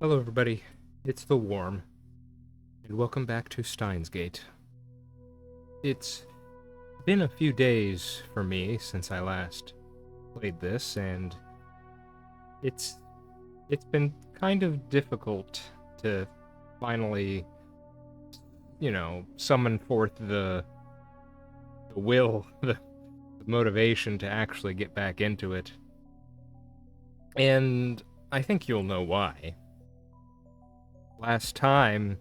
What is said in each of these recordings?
Hello, everybody. It's the Worm, and welcome back to Steins. It's been a few days for me since I last played this, and it's it's been kind of difficult to finally, summon forth the will, the motivation to actually get back into it. And I think you'll know why. Last time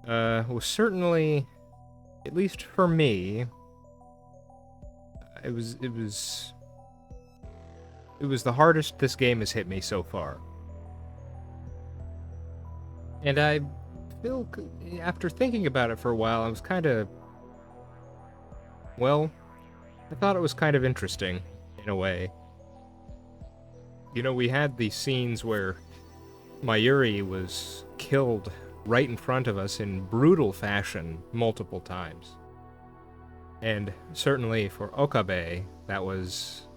was certainly, at least for me, it was the hardest this game has hit me so far. And I feel, after thinking about it for a while, I was kind of, well, I thought it was kind of interesting in a way. We had these scenes where Mayuri was killed right in front of us in brutal fashion multiple times. And certainly for Okabe, that was.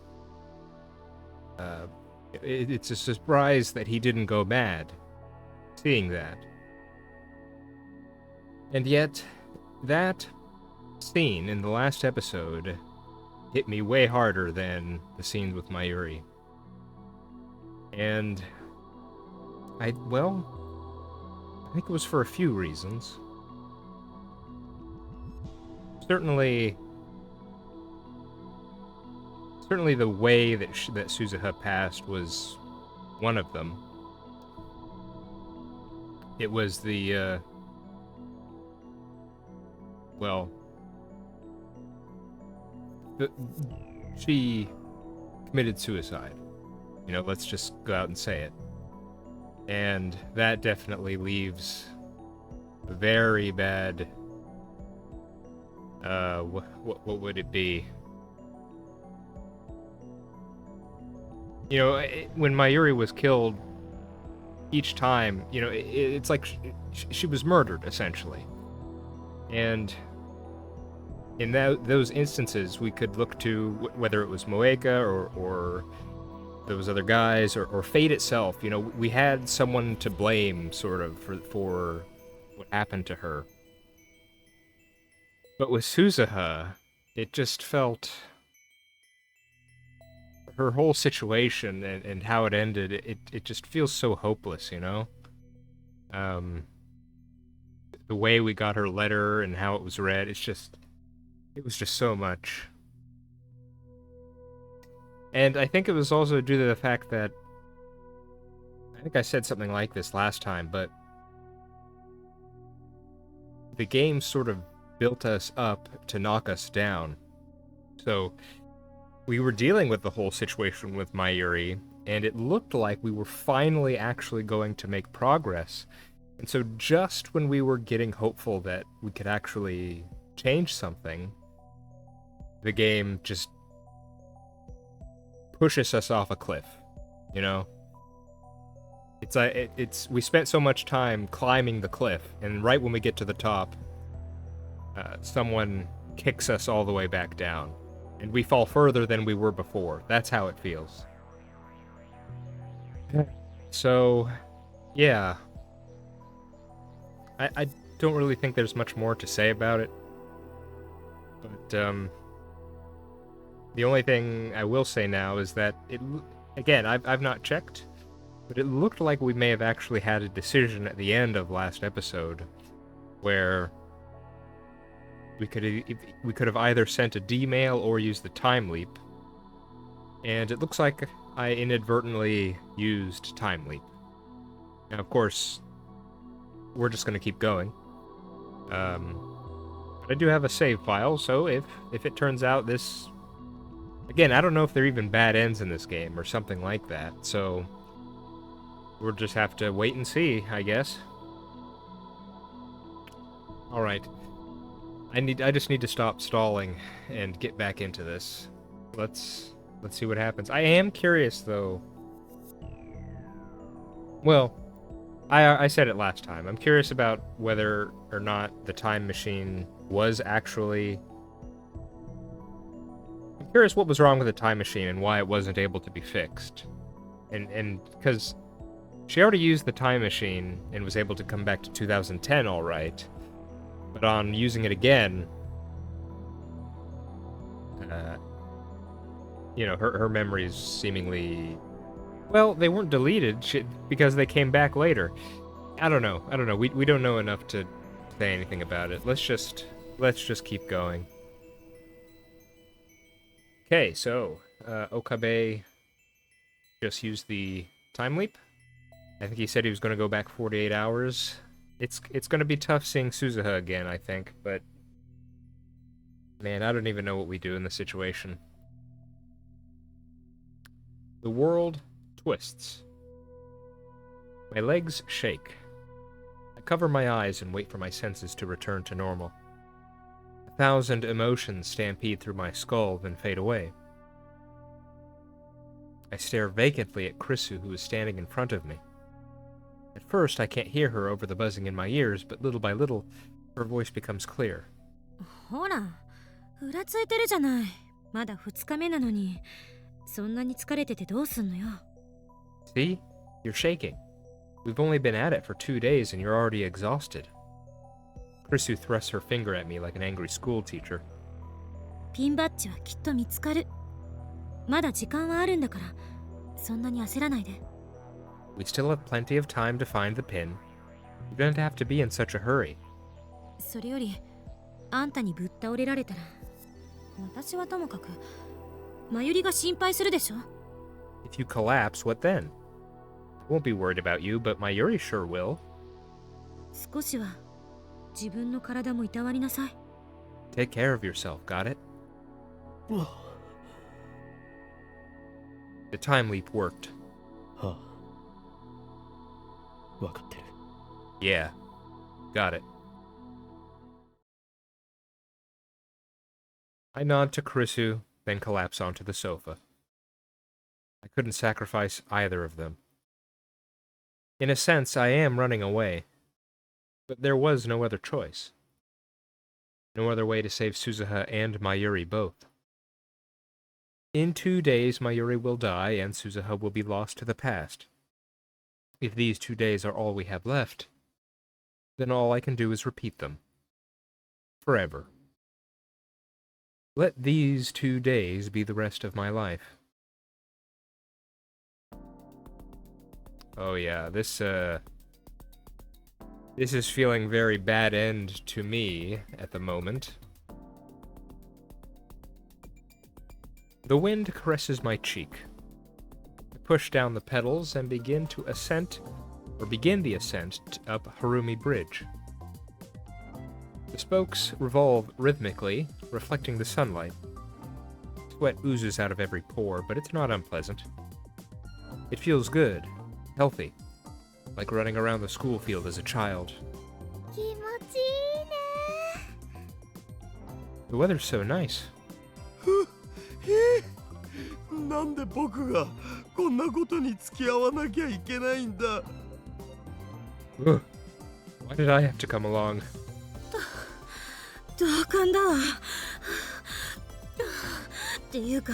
It's a surprise that he didn't go mad seeing that. And yet, that scene in the last episode hit me way harder than the scenes with Mayuri. And I think it was for a few reasons. Certainly the way that Suzuha passed was one of them. It was the she committed suicide. Let's just go out and say it. And that definitely leaves a very bad. What would it be? When Mayuri was killed, each time, it's like she was murdered, essentially. And in those instances, we could look to whether it was Moeka or those other guys or fate itself. We had someone to blame, sort of, for what happened to her. But with Suzuha, it just felt. Her whole situation and how it ended, it just feels so hopeless, The way we got her letter and how it was read, it was just so much. And I think it was also due to the fact that, I think I said something like this last time, but the game sort of built us up to knock us down. So we were dealing with the whole situation with Mayuri, and it looked like we were finally actually going to make progress. And so just when we were getting hopeful that we could actually change something, the game just pushes us off a cliff, we spent so much time climbing the cliff, and right when we get to the top, someone kicks us all the way back down. And we fall further than we were before. That's how it feels. So, yeah. I don't really think there's much more to say about it. But, the only thing I will say now is that again, I've not checked, but it looked like we may have actually had a decision at the end of last episode where we could have either sent a D-mail or used the time leap. And it looks like I inadvertently used time leap. Now, of course, we're just going to keep going. But I do have a save file, so if it turns out this... Again, I don't know if there are even bad ends in this game or something like that, so we'll just have to wait and see, I guess. Alright. I just need to stop stalling and get back into this. Let's see what happens. I am curious, though. Well, I said it last time. I'm curious about whether or not the time machine was actually... I'm curious what was wrong with the time machine and why it wasn't able to be fixed. And because She already used the time machine and was able to come back to 2010 all right, but on using it again, her memories seemingly, well, they weren't deleted because they came back later. I don't know. We don't know enough to say anything about it. Let's just keep going. Okay, so Okabe just used the time leap. I think he said he was going to go back 48 hours. It's going to be tough seeing Suzuha again, I think, but man, I don't even know what we do in this situation. The world twists. My legs shake. I cover my eyes and wait for my senses to return to normal. 1,000 emotions stampede through my skull, then fade away. I stare vacantly at Krisu, who is standing in front of me. At first, I can't hear her over the buzzing in my ears, but little by little, her voice becomes clear. ほら、ふらついてるじゃない。まだ2日目なのに、そんなに疲れててどうすんのよ。See? You're shaking. We've only been at it for 2 days and you're already exhausted. Krisu thrusts her finger at me like an angry school teacher. ピンバッジはきっと見つかる。まだ時間はあるんだから、そんなに焦らないで。We still have plenty of time to find the pin. You don't have to be in such a hurry. それより、あんたにぶっ倒れられたら、私はともかく、まゆりが心配するでしょ。If you collapse, what then? I won't be worried about you, but Mayuri sure will. 少しは自分の体もいたわりなさい。Take care of yourself, got it? The time leap worked. はあ、わかってる。Yeah, got it. I nod to Krisu, then collapse onto the sofa. I couldn't sacrifice either of them. In a sense, I am running away, but there was no other choice. No other way to save Suzuha and Mayuri both. In 2 days, Mayuri will die and Suzuha will be lost to the past. If these 2 days are all we have left, then all I can do is repeat them. Forever. Let these 2 days be the rest of my life. Oh yeah, this is feeling very bad end to me at the moment. The wind caresses my cheek. I push down the pedals and begin the ascent up Harumi Bridge. The spokes revolve rhythmically, reflecting the sunlight. Sweat oozes out of every pore, but it's not unpleasant. It feels good, healthy, like running around the school field as a child. 気持ちいいね。The weather's so nice. なんで僕がこんなことに付き合わなきゃいけないんだ。Ugh. Why did I have to come along? 同感だわ。っていうか、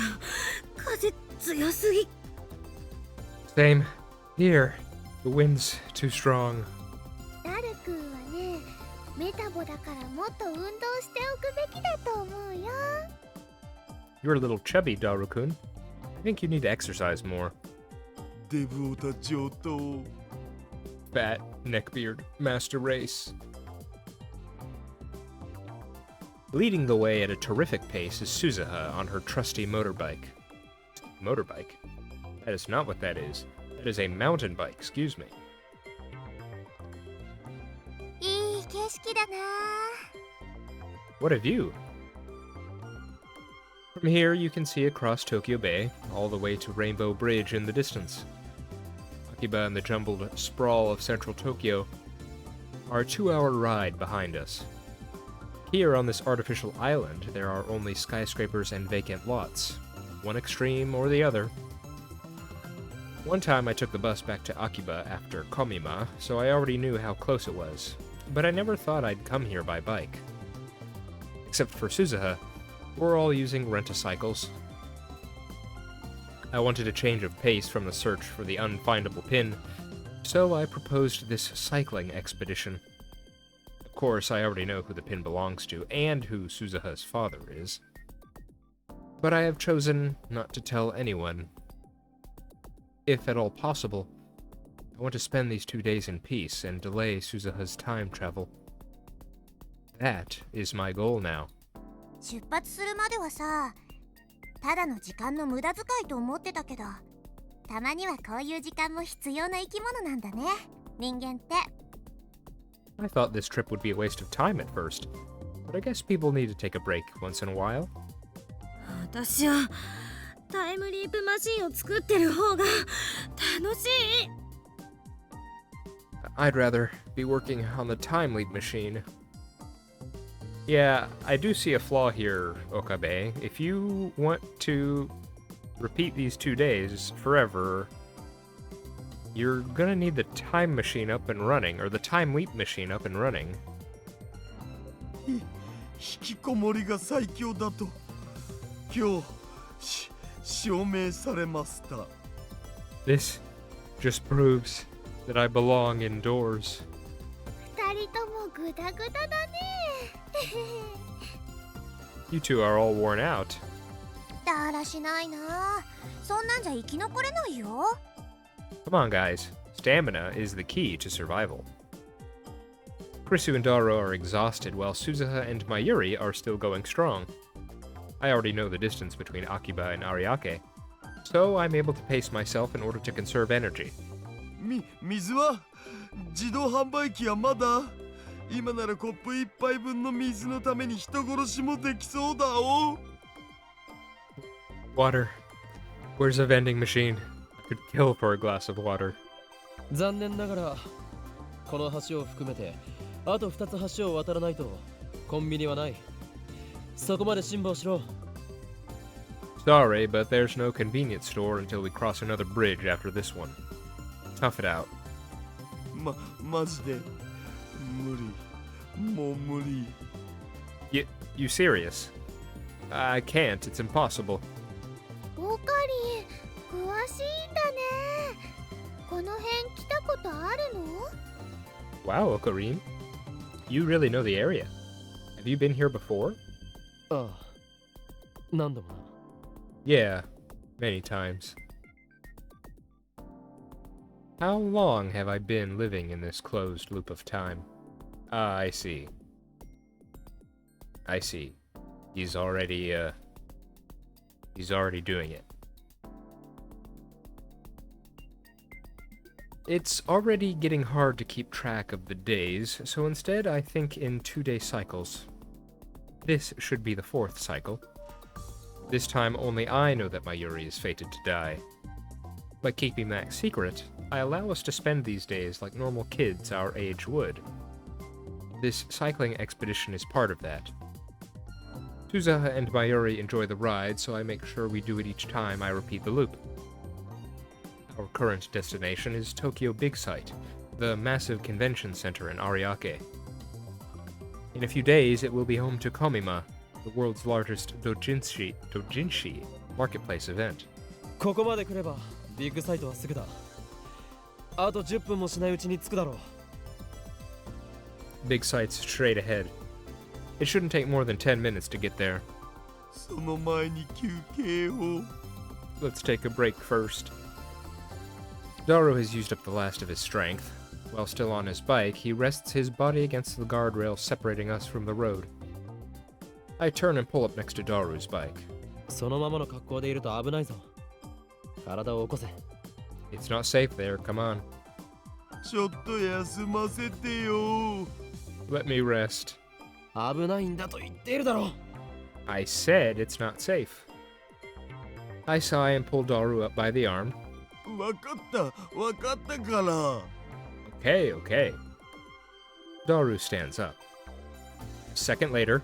風強すぎ。Same. Here. The wind's too strong. ダル君はね、メタボだからもっと運動しておくべきだと思うよ。You're a little chubby, Daru-kun. I think you need to exercise more. デブオタ上等。Fat, neckbeard, master race. Leading the way at a terrific pace is Suzuha on her trusty motorbike. Motorbike? That is not what that is. That is a mountain bike, excuse me. いい景色だな。What a view! From here, you can see across Tokyo Bay, all the way to Rainbow Bridge in the distance. Akiba and the jumbled sprawl of central Tokyo are a 2-hour ride behind us. Here on this artificial island, there are only skyscrapers and vacant lots, one extreme or the other. One time I took the bus back to Akiba after Komima, so I already knew how close it was, but I never thought I'd come here by bike. Except for Suzuha, we're all using rent-a-cycles. I wanted a change of pace from the search for the unfindable pin, So I proposed this cycling expedition. Of course, I already know who the pin belongs to, and who Suzuha's father is. But I have chosen not to tell anyone. If at all possible, I want to spend these 2 days in peace and delay Suzuha's time travel. That is my goal now. 出発するまではさ、ただの時間の無駄遣いと思ってたけど、たまにはこういう時間も必要な生き物なんだね、人間って。I thought this trip would be a waste of time at first, but I guess people need to take a break once in a while. 私はタイムリープマシンを作ってる方が楽しい。I'd rather be working on the time leap machine. Yeah, I do see a flaw here, Okabe. If you want to repeat these 2 days forever, you're gonna need the time machine up and running, or the time leap machine up and running. 引きこもりが最強だと今日証明されました。 This just proves that I belong indoors. 二人ともグダグダだね。You two are all worn out. だらしないな。そんなんじゃ生き残れないよ。Come on, guys. Stamina is the key to survival. Krisu and Daro are exhausted, while Suzuha and Mayuri are still going strong. I already know the distance between Akiba and Ariake, so I'm able to pace myself in order to conserve energy. 水は自動販売機はまだ。今ならコップ一杯分の水のために人殺しもできそうだお。 Water. Where's a vending machine? I could kill for a glass of water. 残念ながらこの橋を含めてあと2つ橋を渡らないとコンビニはない。そこまで辛抱しろ。 Sorry, but there's no convenience store until we cross another bridge after this one. Tough it out. マジで無理。もう無理。You serious? I can't, it's impossible. オカリン、詳しいんだね。この辺来たことあるの？ Wow, Ocarine. You really know the area. Have you been here before? ああ、何度もな。Yeah, many times. How long have I been living in this closed loop of time? Ah, I see. I see. He's already doing it. It's already getting hard to keep track of the days, so instead I think in 2-day cycles. This should be the 4th cycle. This time only I know that Mayuri is fated to die. By keeping that secret, I allow us to spend these days like normal kids our age would. This cycling expedition is part of that. Suzuha and Mayuri enjoy the ride, so I make sure we do it each time I repeat the loop. Our current destination is Tokyo Big Sight, the massive convention center in Ariake. In a few days, it will be home to Komima, the world's largest dojinshi marketplace event. ここまで来ればビッグサイトはすぐだ。あと10分もしないうちに着くだろう。Big Sight's straight ahead. It shouldn't take more than 10 minutes to get there. その前に休憩を。 Let's take a break first. Daro has used up the last of his strength. While still on his bike, he rests his body against the guardrail separating us from the road. I turn and pull up next to Daru's bike. そのままの格好でいると危ないぞ。体を起こせ。It's not safe there, come on. ちょっと休ませてよ。 Let me rest. 危ないんだと言っているだろう。I said it's not safe. I sigh and pull Daru up by the arm. わかったから。 Okay, okay. Daru stands up. A second later,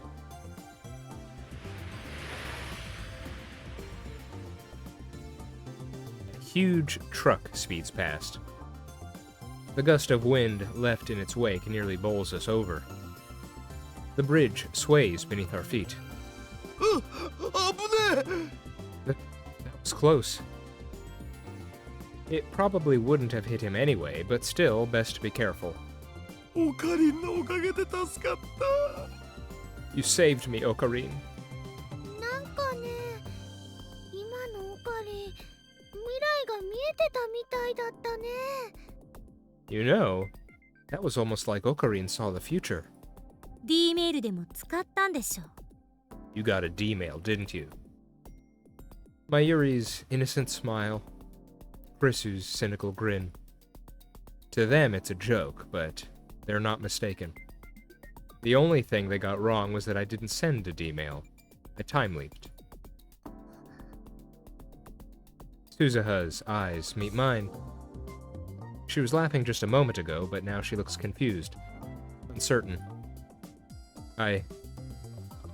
a huge truck speeds past. The gust of wind left in its wake nearly bowls us over. The bridge sways beneath our feet. 危ねえ。 That was close. It probably wouldn't have hit him anyway, but still, best to be careful. オカリンのおかげで助かった。 You saved me, Ocarine. なんかね、今のオカリン、未来が見えてたみたいだったね。 You know, that was almost like Ocarine saw the future. D メールでも使ったんでしょ。 You got a D-mail, didn't you? Mayuri's innocent smile, Krisu's cynical grin. To them, it's a joke, but they're not mistaken. The only thing they got wrong was that I didn't send a D-mail. I time-leaped. Suzuha's eyes meet mine. She was laughing just a moment ago, but now she looks confused, uncertain. I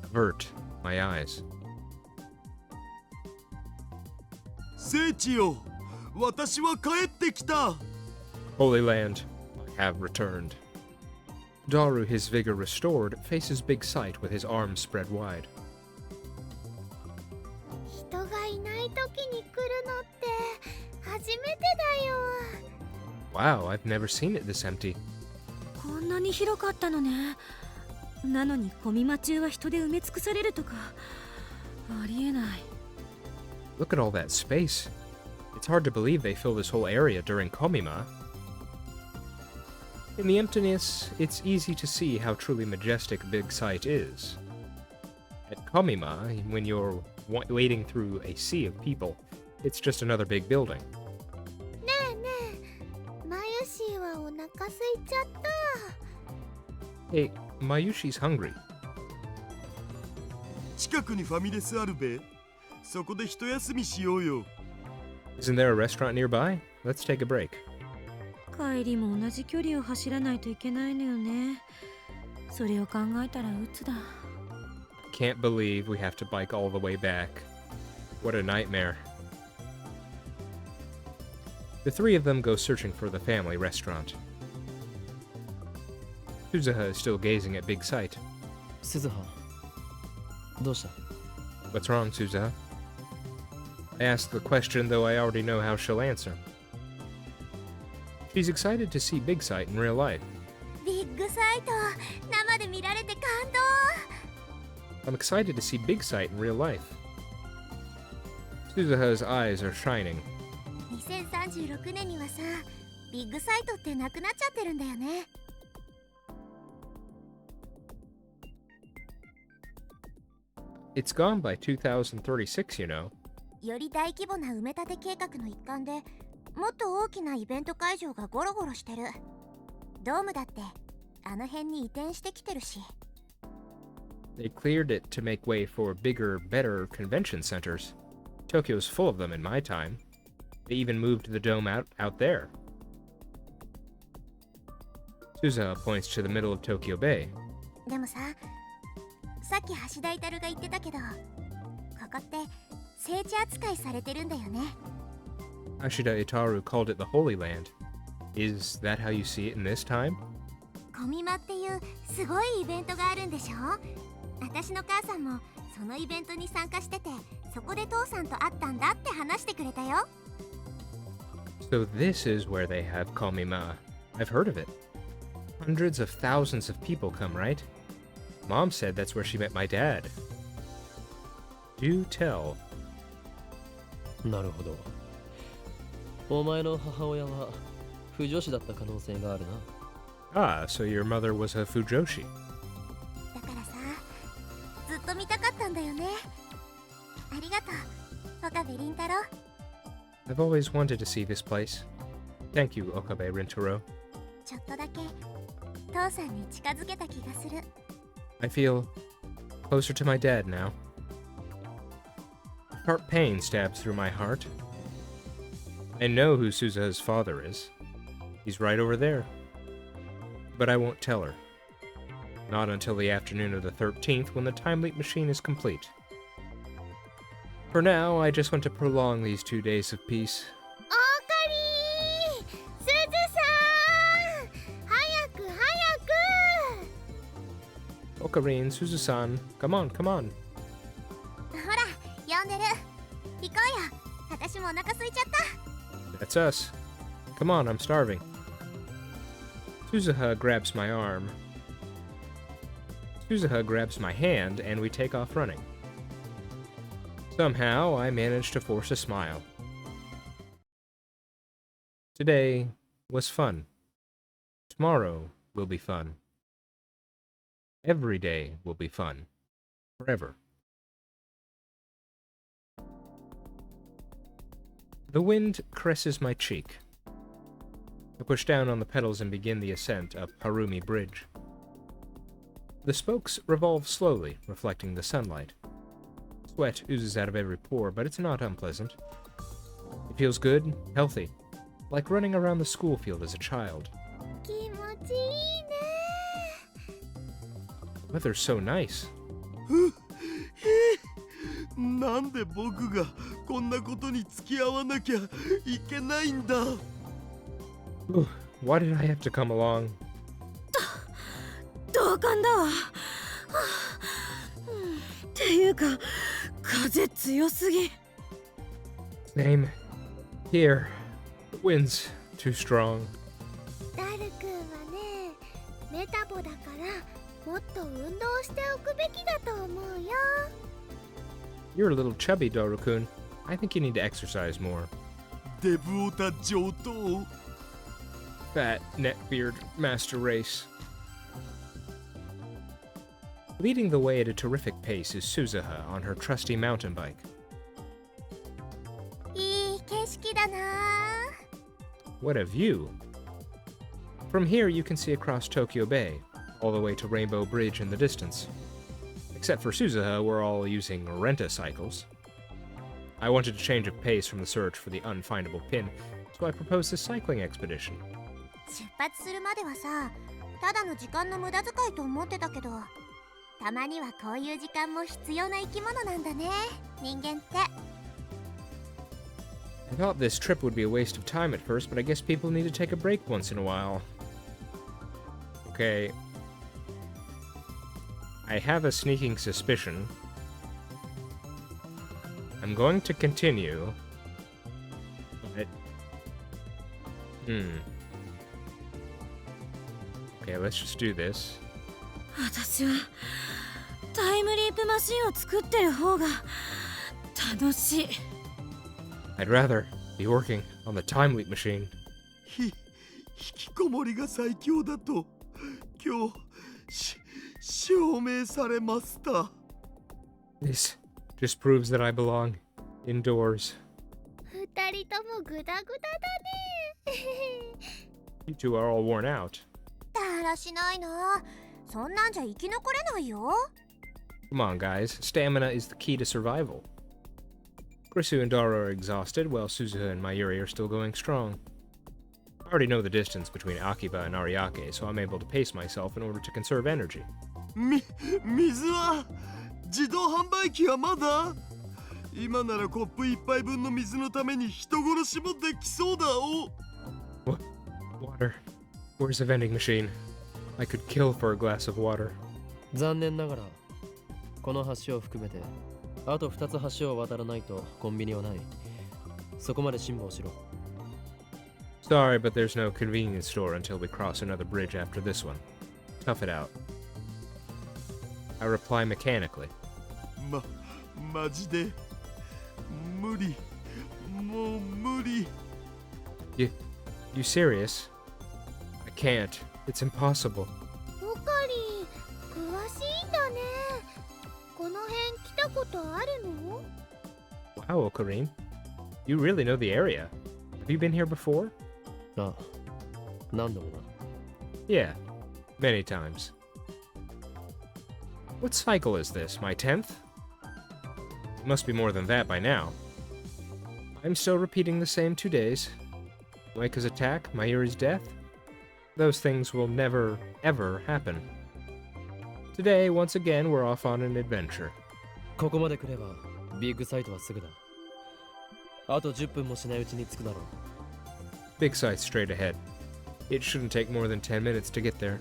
avert my eyes. 聖地よ、私は帰ってきた。 Holy Land, I have returned. Daru, his vigor restored, faces Big Sight with his arms spread wide. 人がいない時に来るのって初めてだよ。 Wow, I've never seen it this empty. こんなに広かったのね。なのにコミマ中は人で埋め尽くされるとかありえない。 Look at all that space. It's hard to believe they fill this whole area during Komima. In the emptiness, it's easy to see how truly majestic Big Sight is. At Komima, when you're wading through a sea of people, it's just another big building. ねえねえ、マユシーはお腹空いちゃった。 Hey, Mayushi's hungry. 近くにファミレスあるべ。そこで一休みしようよ。 Isn't there a restaurant nearby? Let's take a break. 帰りも同じ距離を走らないといけないのよね。それを考えたら鬱だ。 Can't believe we have to bike all the way back. What a nightmare. The three of them go searching for the family restaurant. Suzuha is still gazing at Big Sight. 鈴葉どうした？ What's wrong, Suzuha? I ask the question, though I already know how she'll answer. She's excited to see Big Sight in real life. ビッグサイト、生で見られて感動。 I'm excited to see Big Sight in real life. Suzuha's eyes are shining. 2036年にはさ、ビッグサイトってなくなっちゃってるんだよね。 It's gone by 2036, you know. より大規模な埋め立て計画の一環でもっと大きなイベント会場がゴロゴロしてる。ドームだってあの辺に移転してきてるし。 They cleared it to make way for bigger, better convention centers. Tokyo's full of them in my time. They even moved the dome out there. Suzuha points to the middle of Tokyo Bay. でもさ、さっき橋田至が言ってたけど、ここって聖地扱いされてるんだよね。 Ashida Itaru called it the Holy Land. Is that how you see it in this time? コミマっていうすごいイベントがあるんでしょ。私の母さんもそのイベントに参加してて、そこで父さんと会ったんだって話してくれたよ。 So this is where they have Komima. I've heard of it. Hundreds of thousands of people come, right? Mom said that's where she met my dad. Do tell. なるほど。お前の母親は不女子だった可能性があるな。 Ah, so your mother was a Fujoshi. だからさ、ずっと見たかったんだよね。ありがとう、岡部倫太郎。 I've always wanted to see this place. Thank you, Okabe Rintaro. ちょっとだけ父さんに近づけた気がする。 I feel closer to my dad now. Sharp pain stabs through my heart. I know who Suzuha's father is. He's right over there. But I won't tell her. Not until the afternoon of the 13th when the time leap machine is complete. For now, I just want to prolong these 2 days of peace. オーカリー、すずさん、早く早く。 Ocarine, Suzu-san, come on, come on. ほら、呼んでる。行こうよ。私もお腹空いちゃった。 That's it's us. Come on, I'm starving. Suzuha grabs my arm. Suzuha grabs my hand, and we take off running. Somehow, I manage to force a smile. Today was fun. Tomorrow will be fun. Every day will be fun. Forever. The wind caresses my cheek. I push down on the pedals and begin the ascent up Harumi Bridge. The spokes revolve slowly, reflecting the sunlight. Sweat oozes out of every pore, but it's not unpleasant. It feels good, healthy, like running around the school field as a child. 気持ちいいね。 The weather's so nice. なんで僕がこんなことに付き合わなきゃいけないんだ。 Why did I have to come along? 同感だわ。っていうか、風強すぎ。 Same. Here. The wind's too strong. ダル君はね、メタボだからもっと運動しておくべきだと思うよ。 You're a little chubby, Doru-kun. I think you need to exercise more. デブオタ上等。 Fat neckbeard master race. Leading the way at a terrific pace is Suzuha on her trusty mountain bike. いい景色だな。 What a view! From here you can see across Tokyo Bay, all the way to Rainbow Bridge in the distance. Except for Suzuha, we're all using rent-a-cycles. I wanted to change of pace from the search for the unfindable pin, so I proposed a cycling expedition. 出発するまではさ、ただの時間の無駄遣いと思ってたけど、たまにはこういう時間も必要な生き物なんだね、人間って。 I thought this trip would be a waste of time at first, but I guess people need to take a break once in a while. Okay. I have a sneaking suspicion. I'm going to continue. But... Okay, let's just do this. 私はタイムリープマシンを作ってる方が楽しい。 I'd rather be working on the time leap machine. 引きこもりが最強だと今日証明されました。 This just proves that I belong indoors. 二人ともグダグダだね。 You two are all worn out. だらしないな。そんなんじゃ生き残れないよ。 Come on, guys. Stamina is the key to survival. Grisu and Dara are exhausted, while Suzuha and Mayuri are still going strong. I already know the distance between Akiba and Ariake, so I'm able to pace myself in order to conserve energy. 水は自動販売機はまだ。今ならコップ一杯分の水のために人殺しもできそうだお。 Water. Where's the vending machine? I could kill for a glass of water. 残念ながらこの橋を含めてあと2つ橋を渡らないとコンビニはない。そこまで辛抱しろ。 Sorry, but there's no convenience store until we cross another bridge after this one. Tough it out. I reply mechanically. マジで無理。もう無理。 You serious? I can't. It's impossible. オカリン、詳しいんだね。この辺来たことあるの？ Wow, Ocarine. You really know the area. Have you been here before? あ、何度もな。 Yeah, many times. What cycle is this? My 10th? It must be more than that by now. I'm still repeating the same 2 days. Moika's attack, Mayuri's death. Those things will never, ever happen. Today, once again, we're off on an adventure. ここまで来ればビッグサイトはすぐだ。あと10分もしないうちに着くだろう。 Big sight straight ahead. It shouldn't take more than 10 minutes to get there.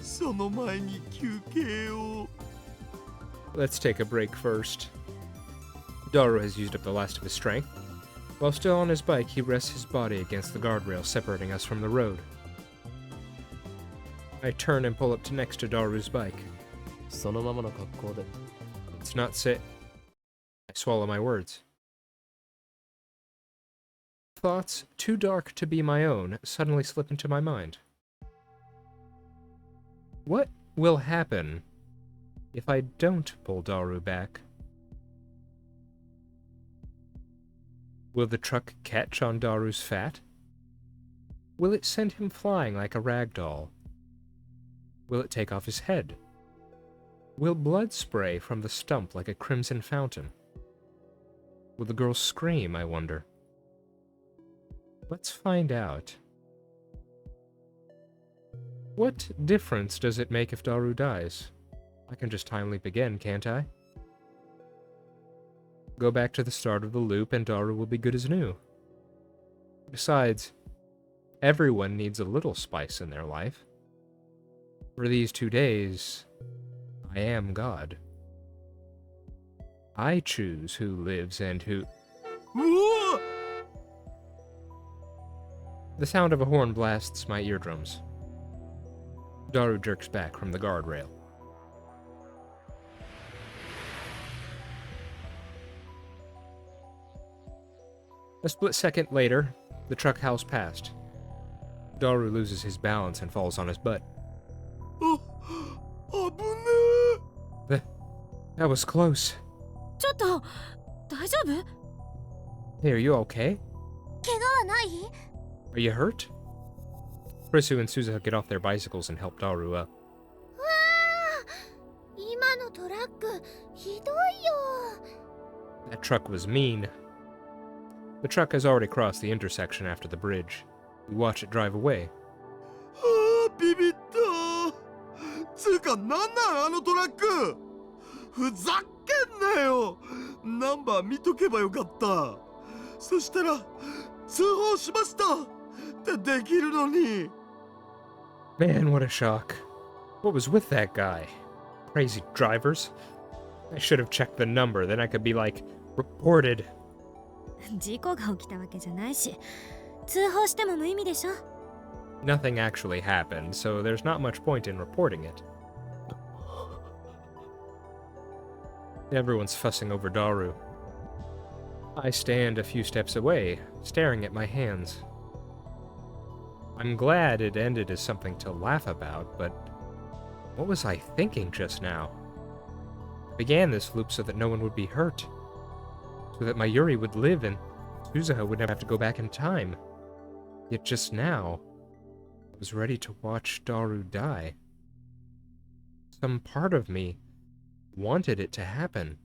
その前に休憩を。 Let's take a break first. Daru has used up the last of his strength, While still on his bike, he rests his body against the guardrail separating us from the road. I turn and pull up to next to Daru's bike. そのままの格好で It's not sit. I swallow my words. Thoughts too dark to be my own suddenly slip into my mind. What will happen if I don't pull Daru back? Will the truck catch on Daru's fat? Will it send him flying like a rag doll? Will it take off his head? Will blood spray from the stump like a crimson fountain? Will the girl scream, I wonder? Let's find out. What difference does it make if Daru dies? I can just time leap again, can't I? Go back to the start of the loop and Daru will be good as new. Besides, everyone needs a little spice in their life. For these 2 days, I am God. I choose who lives and who... うわ The sound of a horn blasts my eardrums. Daru jerks back from the guardrail. A split second later, the truck howls past. Daru loses his balance and falls on his butt. あ、危ね That was close. ちょっと大丈夫？ Hey, are you okay? 怪我はない？ Are you hurt? Krisu and Suzuha get off their bicycles and help Daru up. 今のトラックひどいよ。 That truck was mean. The truck has already crossed the intersection after the bridge. We watch it drive away. あービビったつうかなんなんあのトラックふざけんなよナンバー見とけばよかったそしたら通報しましたってできるのに Man, what a shock. What was with that guy? Crazy drivers. I should have checked the number, then I could be like, reported. 事故が起きたわけじゃないし、通報しても無意味でしょ。 Nothing actually happened, so there's not much point in reporting it. Everyone's fussing over Daru. I stand a few steps away, staring at my hands. I'm glad it ended as something to laugh about, but what was I thinking just now? I began this loop so that no one would be hurt, so that Mayuri would live and Suzuha would never have to go back in time. Yet just now, I was ready to watch Daru die. Some part of me wanted it to happen.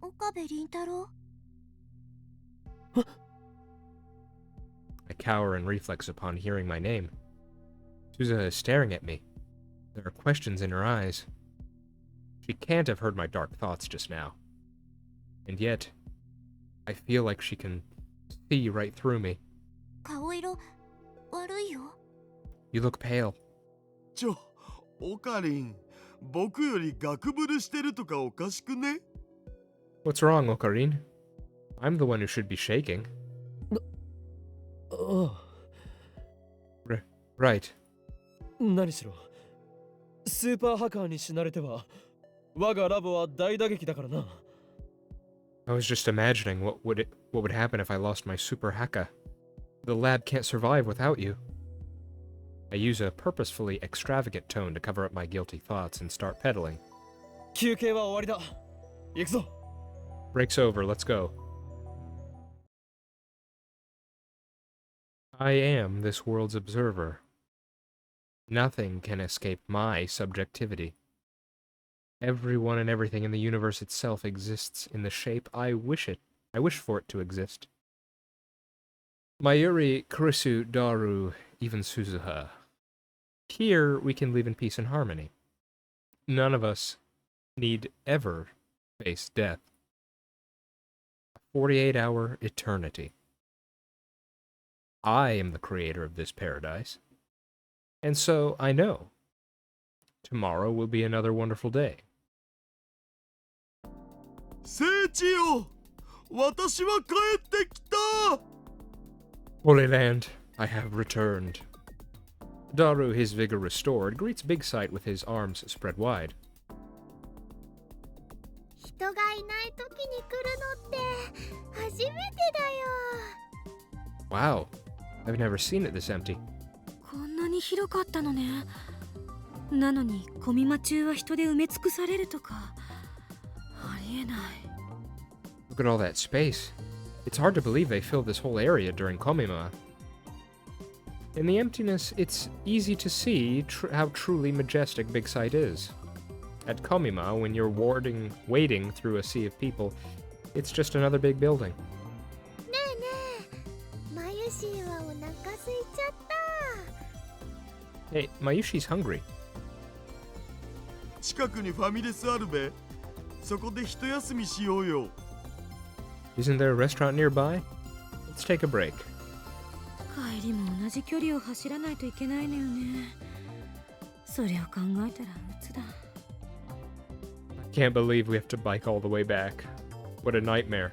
岡部倫太郎 I cower in reflex upon hearing my name. Suzuha is staring at me. There are questions in her eyes. She can't have heard my dark thoughts just now. And yet, I feel like she can see right through me. 顔色悪いよ You look pale. オカリン僕よりガクブルしてるとかおかしくね What's wrong, Okarin? I'm the one who should be shaking. あ Right. 何しろスーパーハッカーに死なれては我がラボは大打撃だからな I was just imagining what would happen if I lost my super haka. The lab can't survive without you. I use a purposefully extravagant tone to cover up my guilty thoughts and start pedaling. 休憩は終わりだ行くぞ Break's over, let's go. I am this world's observer. Nothing can escape my subjectivity. Everyone and everything in the universe itself exists in the shape I wish for it to exist. Mayuri, Kurisu, Daru, even Suzuha. Here we can live in peace and harmony. None of us need ever face death. A 48-hour eternity. I am the creator of this paradise. And so I know. Tomorrow will be another wonderful day. 聖地よ私は帰ってきた Holy Land, I have returned. Daru, his vigor restored, greets Big Sight with his arms spread wide. 人がいない時に来るのって初めてだよ。 Wow, I've never seen it this empty. こんなに広かったのね。なのにコミマ中は人で埋め尽くされるとかありえない。 Look at all that space. It's hard to believe they filled this whole area during Komima. In the emptiness, it's easy to see how truly majestic Big Sight is. At Komima, when you're wading through a sea of people, it's just another big building. ねえねえ、マユシーはお腹空いちゃった。 Hey, Mayushi's hungry. 近くにファミレスあるべ。そこで一休みしようよ。 Isn't there a restaurant nearby? Let's take a break. 帰りも同じ距離を走らないといけないのよね。それを考えたら鬱だ。 Can't believe we have to bike all the way back. What a nightmare.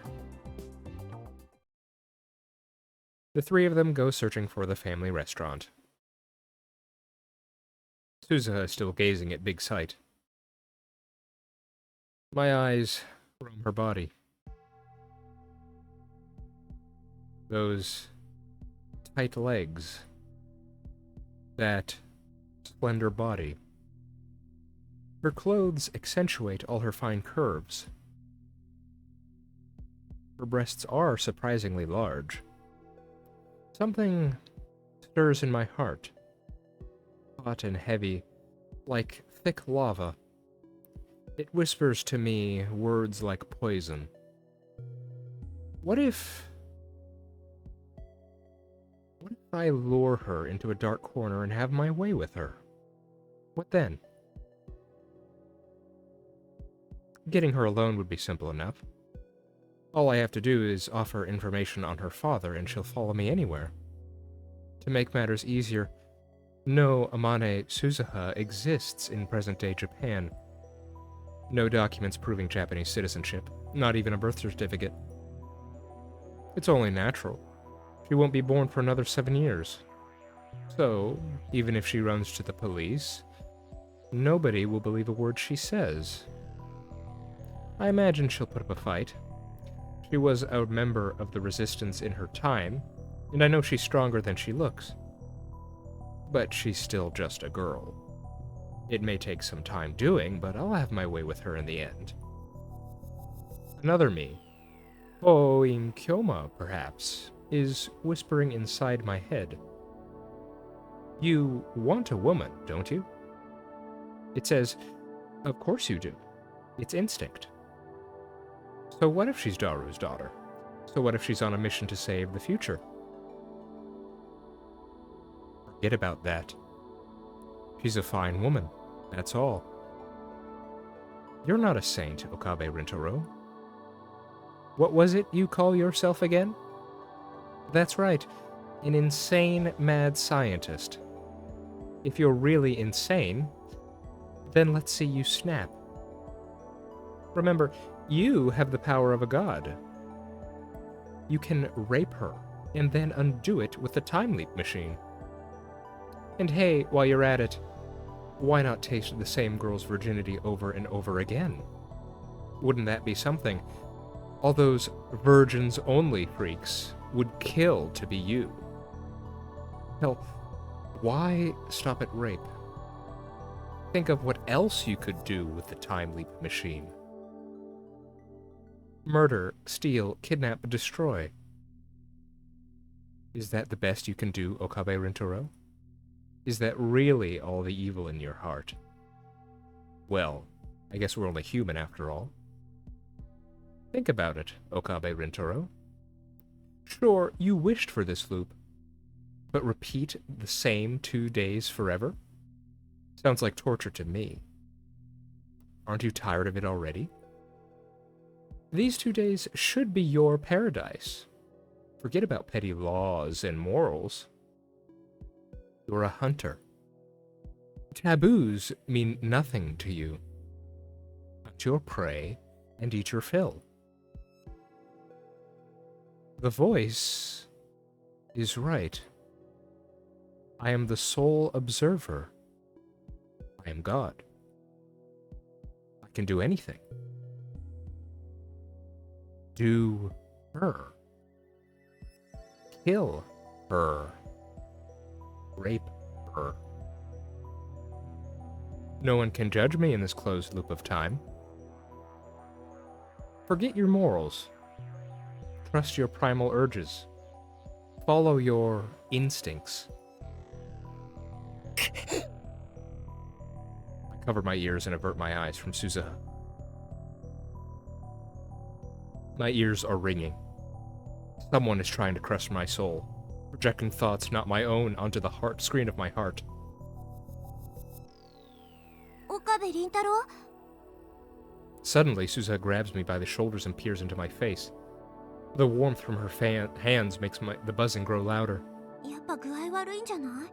The three of them go searching for the family restaurant. Suzuha is still gazing at Big Sight. My eyes roam her body. Those tight legs. That slender body. Her clothes accentuate all her fine curves. Her breasts are surprisingly large. Something stirs in my heart. Hot and heavy, like thick lava. It whispers to me words like poison. What if I lure her into a dark corner and have my way with her? What then? Getting her alone would be simple enough. All I have to do is offer information on her father and she'll follow me anywhere. To make matters easier, no Amane Suzuha exists in present-day Japan. No documents proving Japanese citizenship, not even a birth certificate. It's only natural. She won't be born for another 7 years. So, even if she runs to the police, nobody will believe a word she says. I imagine she'll put up a fight. She was a member of the resistance in her time, and I know she's stronger than she looks. But she's still just a girl. It may take some time doing, but I'll have my way with her in the end. Another me, in Kyoma, perhaps, is whispering inside my head. You want a woman, don't you? It says, of course you do. It's instinct. So what if she's Daru's daughter? So what if she's on a mission to save the future? Forget about that. She's a fine woman, that's all. You're not a saint, Okabe Rintaro. What was it you call yourself again? That's right, an insane mad scientist. If you're really insane, then let's see you snap. Remember, you have the power of a god. You can rape her, and then undo it with the time leap machine. And hey, while you're at it, why not taste the same girl's virginity over and over again? Wouldn't that be something? All those virgins-only freaks would kill to be you. Hell, why stop at rape? Think of what else you could do with the time leap machine. Murder, steal, kidnap, destroy. Is that the best you can do, Okabe Rintaro? Is that really all the evil in your heart? Well, I guess we're only human after all. Think about it, Okabe Rintaro. Sure, you wished for this loop, but repeat the same 2 days forever? Sounds like torture to me. Aren't you tired of it already? These 2 days should be your paradise. Forget about petty laws and morals. You're a hunter. Taboos mean nothing to you. Hunt your prey and eat your fill. The voice is right. I am the sole observer. I am God. I can do anything. Do her. Kill her. Rape her. No one can judge me in this closed loop of time. Forget your morals. Trust your primal urges. Follow your instincts. I cover my ears and avert my eyes from Suzuha. My ears are ringing. Someone is trying to crush my soul, projecting thoughts not my own onto the heart screen of my heart. 岡部倫太郎 Suddenly, Suzuha grabs me by the shoulders and peers into my face. The warmth from her hands makes the buzzing grow louder. やっぱ具合悪いんじゃな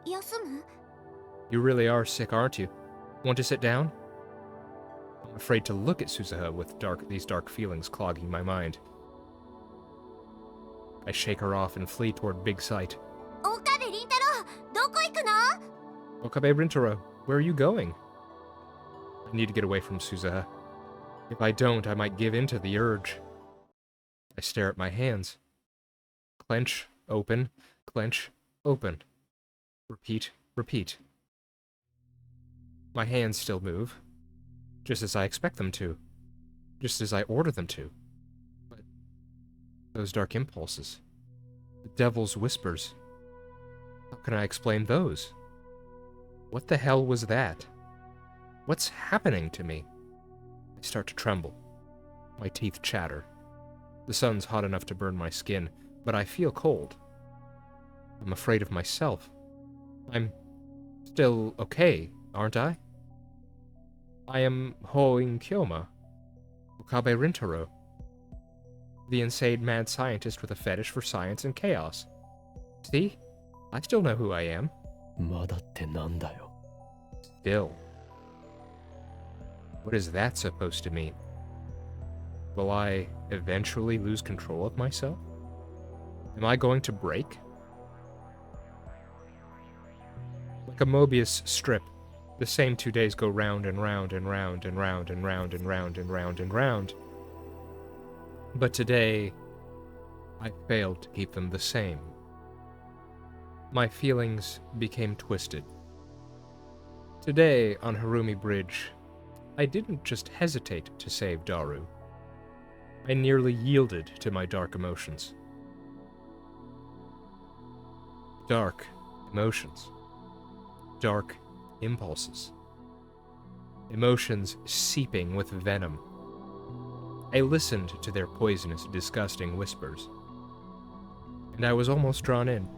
い休む You really are sick, aren't you? Want to sit down? I'm afraid to look at Suzuha with these dark feelings clogging my mind. I shake her off and flee toward Big Sight. 岡部倫太郎どこ行くの Okabe Rintaro, where are you going? I need to get away from Suzuha. If I don't, I might give in to the urge. I stare at my hands. Clench, open, clench, open. Repeat, repeat. My hands still move, just as I expect them to, just as I order them to. But those dark impulses, the devil's whispers, how can I explain those? What the hell was that? What's happening to me? I start to tremble. My teeth chatter. The sun's hot enough to burn my skin, but I feel cold. I'm afraid of myself. I'm still okay, aren't I? I am Hoin Kyoma, Okabe Rintaro, the insane mad scientist with a fetish for science and chaos. See? I still know who I am. まだってなんだよ Still. What is that supposed to mean? Will I eventually lose control of myself? Am I going to break? Like a Mobius strip, the same 2 days go round and round and round and round and round and round and round and round. But today, I failed to keep them the same. My feelings became twisted. Today, on Harumi Bridge, I didn't just hesitate to save Daru. I nearly yielded to my dark emotions. Dark emotions. Dark impulses. Emotions seeping with venom. I listened to their poisonous, disgusting whispers. And I was almost drawn in.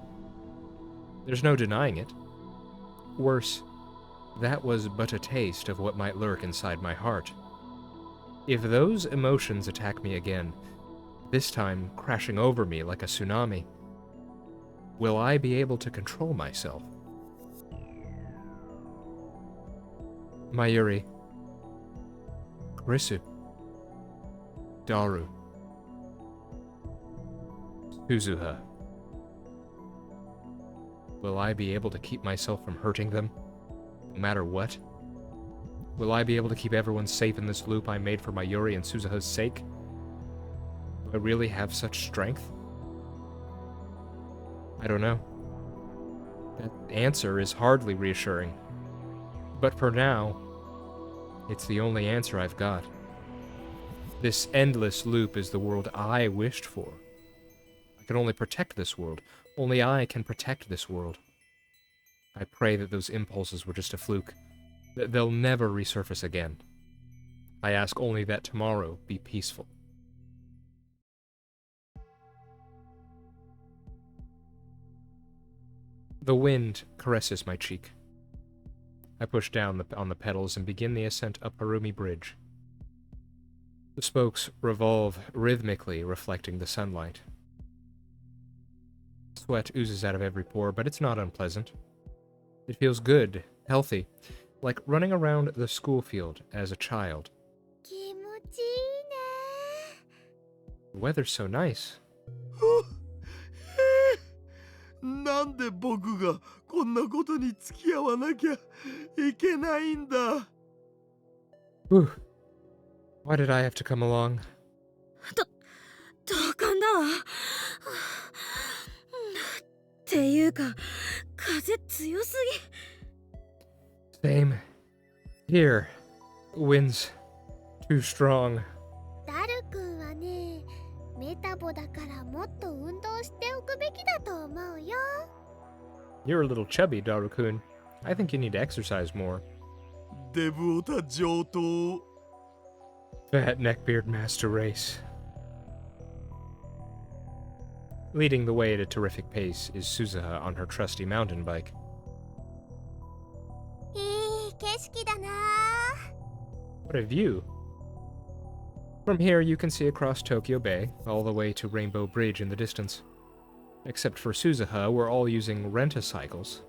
There's no denying it. Worse, that was but a taste of what might lurk inside my heart. If those emotions attack me again, this time crashing over me like a tsunami, will I be able to control myself? Mayuri, Kurisu, Daru, Suzuha. Will I be able to keep myself from hurting them, no matter what? Will I be able to keep everyone safe in this loop I made for Mayuri and Suzuha's sake? Do I really have such strength? I don't know. That answer is hardly reassuring. But for now, it's the only answer I've got. This endless loop is the world I wished for. I can only protect this world. Only I can protect this world. I pray that those impulses were just a fluke, that they'll never resurface again. I ask only that tomorrow be peaceful. The wind caresses my cheek. I push down on the pedals and begin the ascent up Harumi Bridge. The spokes revolve rhythmically, reflecting the sunlight. Sweat oozes out of every pore, but it's not unpleasant. It feels good, healthy, like running around the school field as a child. 気持ちいいね The weather's so nice. なんで僕がこんなことに付き合わなきゃいけないんだ。 Whew. Why did I have to come along? 同感だわ。っていうか、風強すぎ。 Same. Here. Wind's too strong. ダル君はね、メタボだからもっと運動しておくべきだと思うよ。 You're a little chubby, Daru-kun. I think you need to exercise more. デブオタ上等。 Fat neckbeard master race. Leading the way at a terrific pace is Suzuha on her trusty mountain bike. いい景色だな。 What a view! From here, you can see across Tokyo Bay, all the way to Rainbow Bridge in the distance. Except for Suzuha, we're all using rent-a-cycles.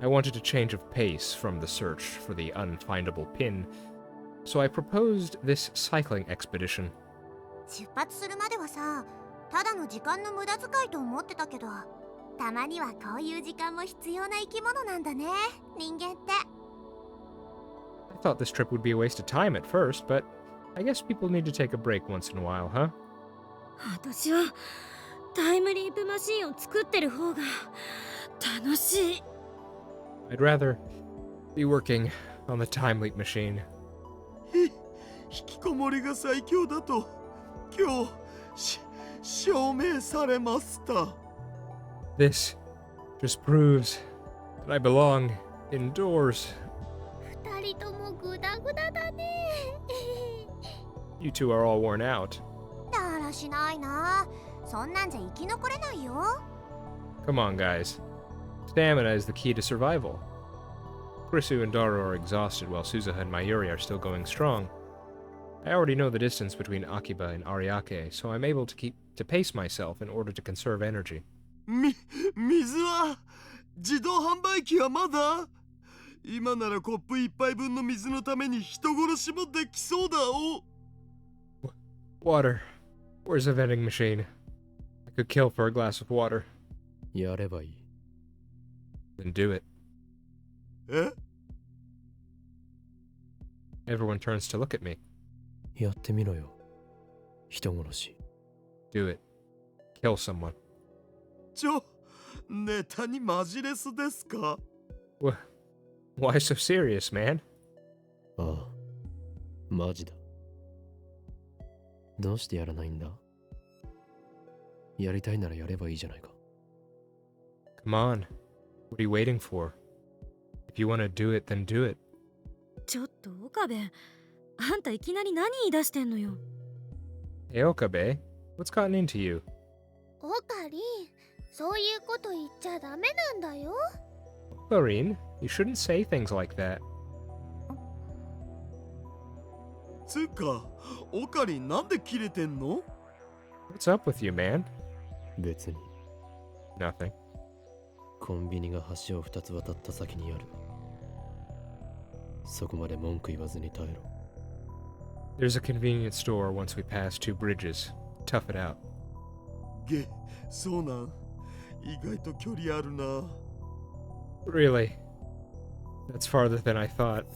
I wanted a change of pace from the search for the unfindable pin, so I proposed this cycling expedition. 出発するまではさ、ただの時間の無駄遣いと思ってたけど、たまにはこういう時間も必要な生き物なんだね、人間って。 I thought this trip would be a waste of time at first, but I guess people need to take a break once in a while, huh? 私はタイムリープマシンを作ってる方が楽しい。 I'd rather be working on the time leap machine. 引きこもりが最強だと今日証明されました。 This just proves that I belong indoors. 二人ともグダグダだね。 You two are all worn out. だらしないな。そんなんじゃ生き残れないよ。 Come on, guys. Stamina is the key to survival. Kurisu and Daru are exhausted while Suzuha and Mayuri are still going strong. I already know the distance between Akiba and Ariake, so I'm able to pace myself in order to conserve energy. 水は自動販売機はまだ。今ならコップ一杯分の水のために人殺しもできそうだお。 Water. Where's a vending machine? I could kill for a glass of water. やればいい。 Then do it. え？ Everyone turns to look at me. やってみろよ。人殺し。 Do it. Kill someone. ネタにマジレスですか？ Why so serious, man? ああ、マジだ。どうしてやらないんだ？やりたいならやればいいじゃないか。 Come on. What are you waiting for? If you want to do it, then do it. ちょっと岡部、あんたいきなり何言い出してんのよ。 Hey, Okabe. What's gotten into you? オカリン、そういうこと言っちゃダメなんだよ。 Clarine, you shouldn't say things like that. つうか、オカリンなんでキレてんの？ What's up with you, man? 別に。 Nothing. コンビニが橋を2つ渡った先にある。そこまで文句言わずに耐えろ。 There's a convenience store once we pass 2 bridges. Tough it out. そうなん。意外と距離あるな。 Really? That's farther than I thought.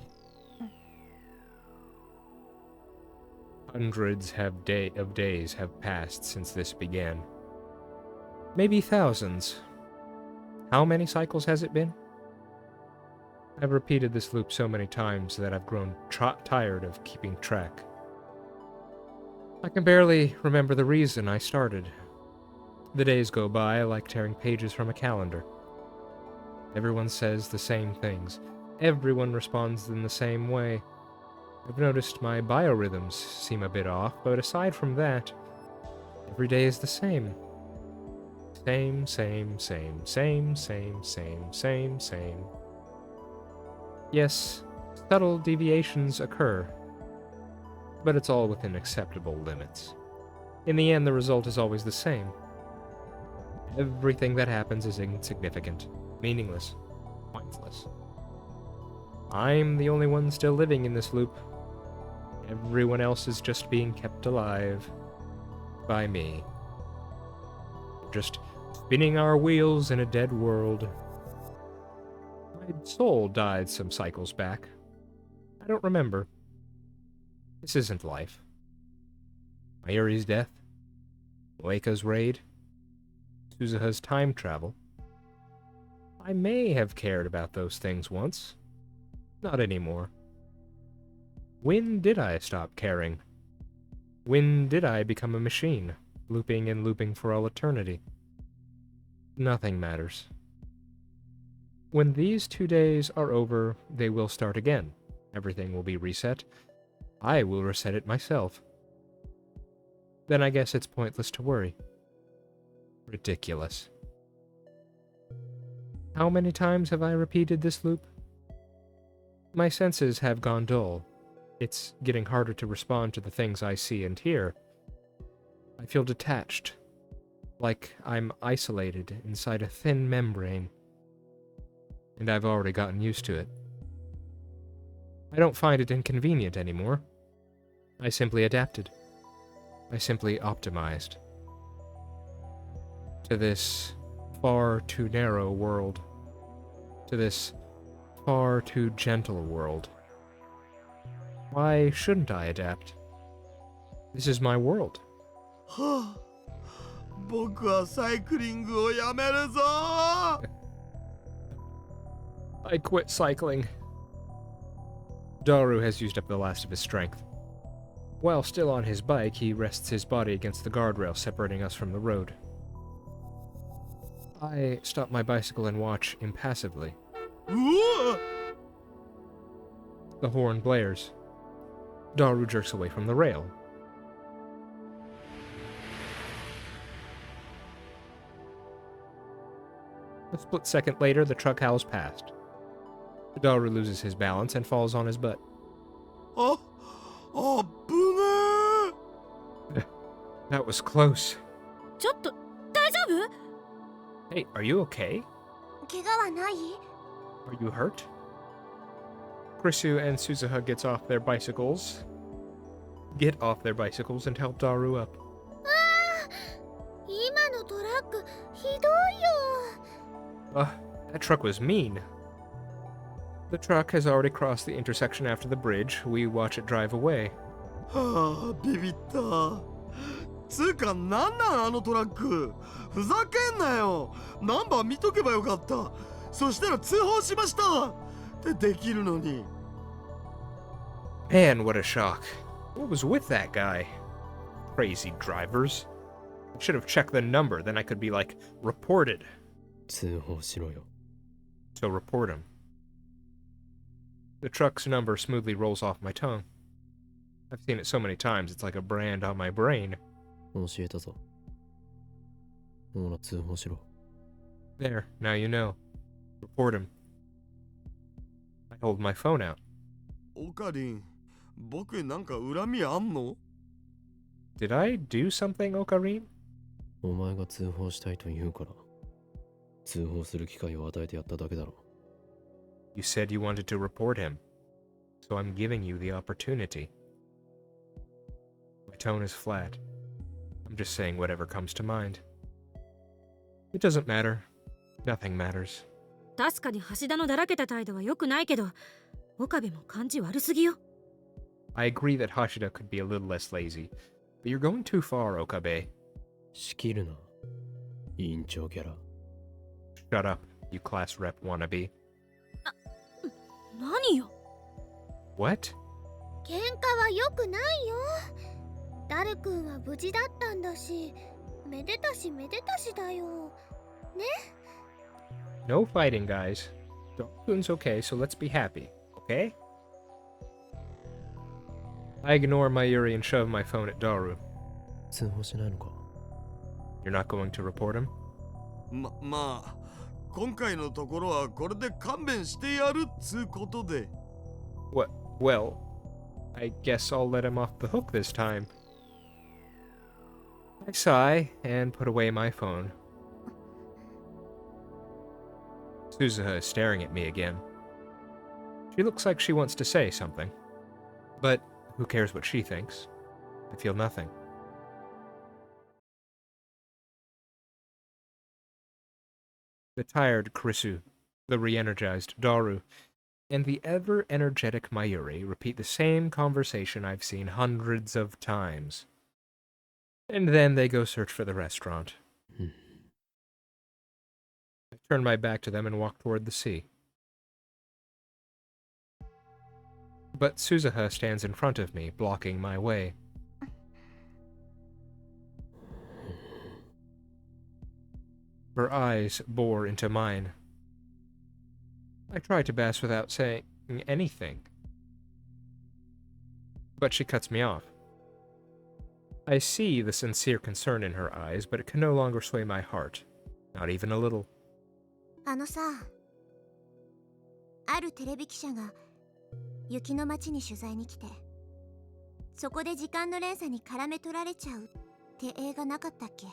Hundreds of days have passed since this began. Maybe thousands. How many cycles has it been? I've repeated this loop so many times that I've grown tired of keeping track. I can barely remember the reason I started. The days go by like tearing pages from a calendar. Everyone says the same things. Everyone responds in the same way. I've noticed my biorhythms seem a bit off, but aside from that, every day is the same. Same. Yes, subtle deviations occur, but it's all within acceptable limits. In the end, the result is always the same. Everything that happens is insignificant, meaningless, pointless. I'm the only one still living in this loop. Everyone else is just being kept alive by me. Just spinning our wheels in a dead world. My soul died some cycles back. I don't remember. This isn't life. Mayuri's death, Moeka's raid, Suzuha's time travel. I may have cared about those things once. Not anymore. When did I stop caring? When did I become a machine, looping and looping for all eternity? Nothing matters. When these 2 days are over, they will start again. Everything will be reset. I will reset it myself. Then I guess it's pointless to worry. Ridiculous. How many times have I repeated this loop? My senses have gone dull. It's getting harder to respond to the things I see and hear. I feel detached, like I'm isolated inside a thin membrane. And I've already gotten used to it. I don't find it inconvenient anymore. I simply adapted. I simply optimized. To this far too narrow world. To this far too gentle world. Why shouldn't I adapt? This is my world. はあ、僕はサイクリングをやめるぞ。 I quit cycling. Daru has used up the last of his strength. While still on his bike, he rests his body against the guardrail separating us from the road. I stop my bicycle and watch impassively. うわ The horn blares. Daru jerks away from the rail. A split second later, the truck howls past. Daru loses his balance and falls on his butt. あ、あぶね That was close. ちょっと大丈夫？ Hey, are you okay? 怪我はない？ Are you hurt? Krisu and Suzuha Get off their bicycles and help Daru up. 今のトラックひどいよ。 That truck was mean. The truck has already crossed the intersection after the bridge. We watch it drive away. はあ、ビビった。つうかなんなんあのトラック。ふざけんなよ。ナンバー見とけばよかった。そしたら通報しましたってできるのに。 Man, what a shock. What was with that guy? Crazy drivers. I should have checked the number, then I could be like, reported. 通報しろよ。 So report him. The truck's number smoothly rolls off my tongue. I've seen it so many times, it's like a brand on my brain. 教えたぞ。ほら、通報しろ。 There, now you know. Report him. I hold my phone out. オカリン、僕になんか恨みあんの？ Did I do something, Okarin? お前が通報したいと言うから、通報する機会を与えてやっただけだろ。 You said you wanted to report him, so I'm giving you the opportunity. My tone is flat. I'm just saying whatever comes to mind. It doesn't matter. Nothing matters. 確かに橋田のだらけた態度は良くないけど、岡部も感じ悪すぎよ。 I agree that Hashida could be a little less lazy, but you're going too far, Okabe. 仕切るな。委員長キャラ。 Shut up, you class rep wannabe. 何よ。 What? 喧嘩は良くないよ。ダル君は無事だったんだし、めでたしめでたしだよ。ね？ No fighting, guys. Dokun's okay, so let's be happy, okay? I ignore Mayuri and shove my phone at Daru. 通報しないのか。 You're not going to report him? まあ、今回のところはこれで勘弁してやるっつうことで。What? Well, I guess I'll let him off the hook this time. I sigh and put away my phone. Suzuha is staring at me again. She looks like she wants to say something. But who cares what she thinks? I feel nothing. the tired Krisu, the re-energized Daru, and the ever-energetic Mayuri repeat the same conversation I've seen hundreds of times. And then they go search for the restaurant. I turn my back to them and walk toward the sea. But Suzuha stands in front of me, blocking my way. Her eyes bore into mine. I try to pass without saying anything. But she cuts me off. I see the sincere concern in her eyes, but it can no longer sway my heart. Not even a little. あのさ、あるテレビ記者が雪の街に取材に来て、そこで時間の連鎖に絡め取られちゃうって映画なかったっけ？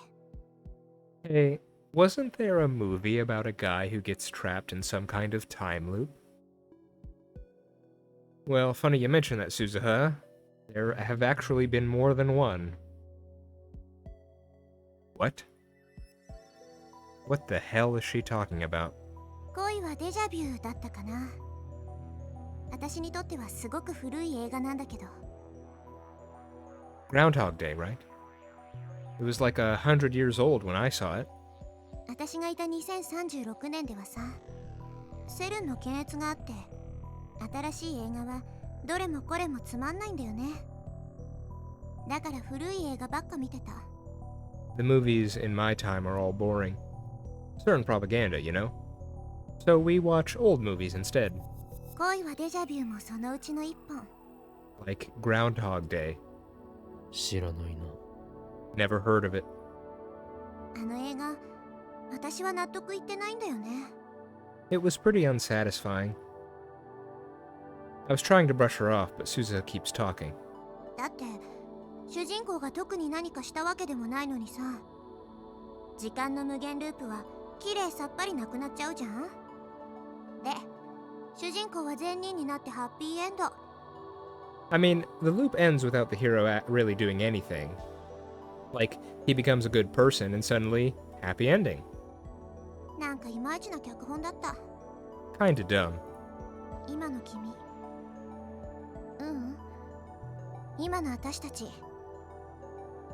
Hey, wasn't there a movie about a guy who gets trapped in some kind of time loop? Well, funny you mention that, Suzuha. There have actually been more than one. What? What the hell is she talking about? 恋はデジャビューだったかな。私にとってはすごく古い映画なんだけど。Groundhog Day, right? It was like 100 years old when I saw it. 私がいた2036年ではさ、セルンの検閲があって、新しい映画はどれもこれもつまんないんだよね。だから古い映画ばっか見てた。The movies in my time are all boring. Certain propaganda, you know? So we watch old movies instead. 恋はデジャビューもそのうちの一本。Like Groundhog Day. 知らないな。Never heard of it. あの映画、私は納得いってないんだよね。It was pretty unsatisfying. I was trying to brush her off, but Suzuha keeps talking. だって、主人公が特に何かしたわけでもないのにさ、時間の無限ループは綺麗さっぱりなくなっちゃうじゃん。で、主人公は善人になってハッピーエンド。I mean, the loop ends without the hero really doing anything. Like, he becomes a good person and suddenly, happy ending. なんかいまいちな脚本だった。Kinda dumb. 今の君。今の私たち。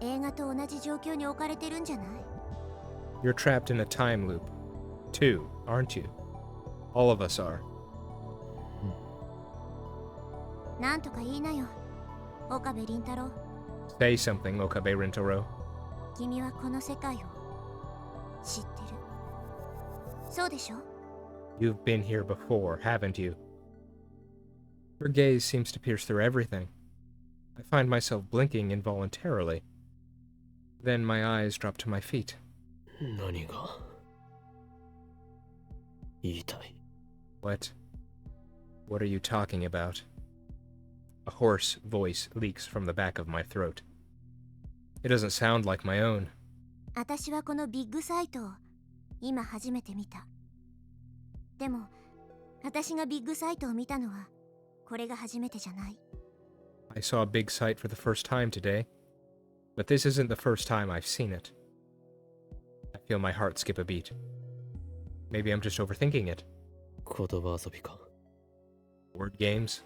映画と同じ状況に置かれてるんじゃない？ You're trapped in a time loop. Too, aren't you? All of us are. なんとか言いなよ、岡部倫太郎。 Say something, Okabe Rintaro. 君はこの世界を知ってる。そうでしょ？ You've been here before, haven't you? Her gaze seems to pierce through everything. I find myself blinking involuntarily. Then my eyes drop to my feet. 何が言いたい？ What? What are you talking about? A hoarse voice leaks from the back of my throat. It doesn't sound like my own. 私はこのビッグサイトを今初めて見た。でも、私がビッグサイトを見たのはこれが初めてじゃない。I saw a big sight for the first time today, but this isn't the first time I've seen it. I feel my heart skip a beat. Maybe I'm just overthinking it. 言葉遊びか。Word games?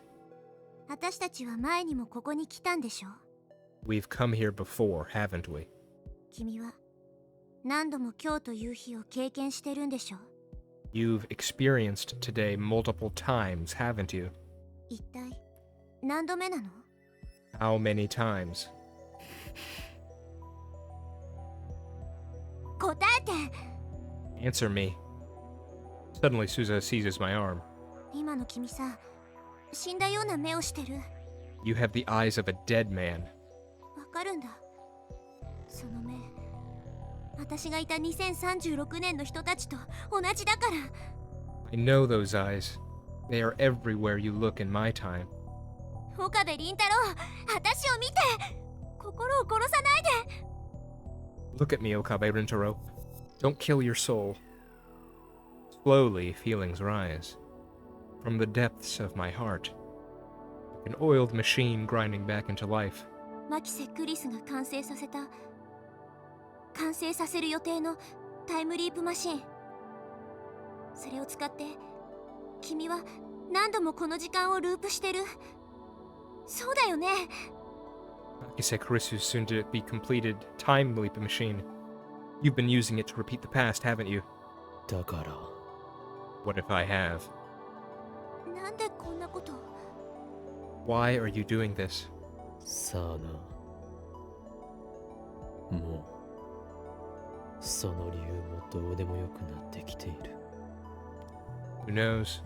私たちは前にもここに来たんでしょ？ We've come here before, haven't we? 君は何度も今日という日を経験してるんでしょ？ You've experienced today multiple times, haven't you? 一体何度目なの？ How many times? 答えて！ Answer me. Suddenly, Suzuha seizes my arm. 今の君さ、死んだような目をしてる。 You have the eyes of a dead man. わかるんだ。その目、私がいた2036年の人たちと同じだから。I know those eyes. They are everywhere you look in my time. 岡部倫太郎、私を見て！心を殺さないで！ Look at me, Okabe Rintaro. Don't kill your soul. Slowly, feelings rise. From the depths of my heart. Like an oiled machine grinding back into life. マキセ・クリスが完成させる予定のタイムリープマシン。それを使って君は何度もこの時間をループしてる。そうだよね。 Isekarisu's soon to be completed time leap machine. You've been using it to repeat the past, haven't you? だから What if I have? なんでこんなこと。 Why are you doing this? さあな、もうその理由もどうでもよくなってきている。 Who knows?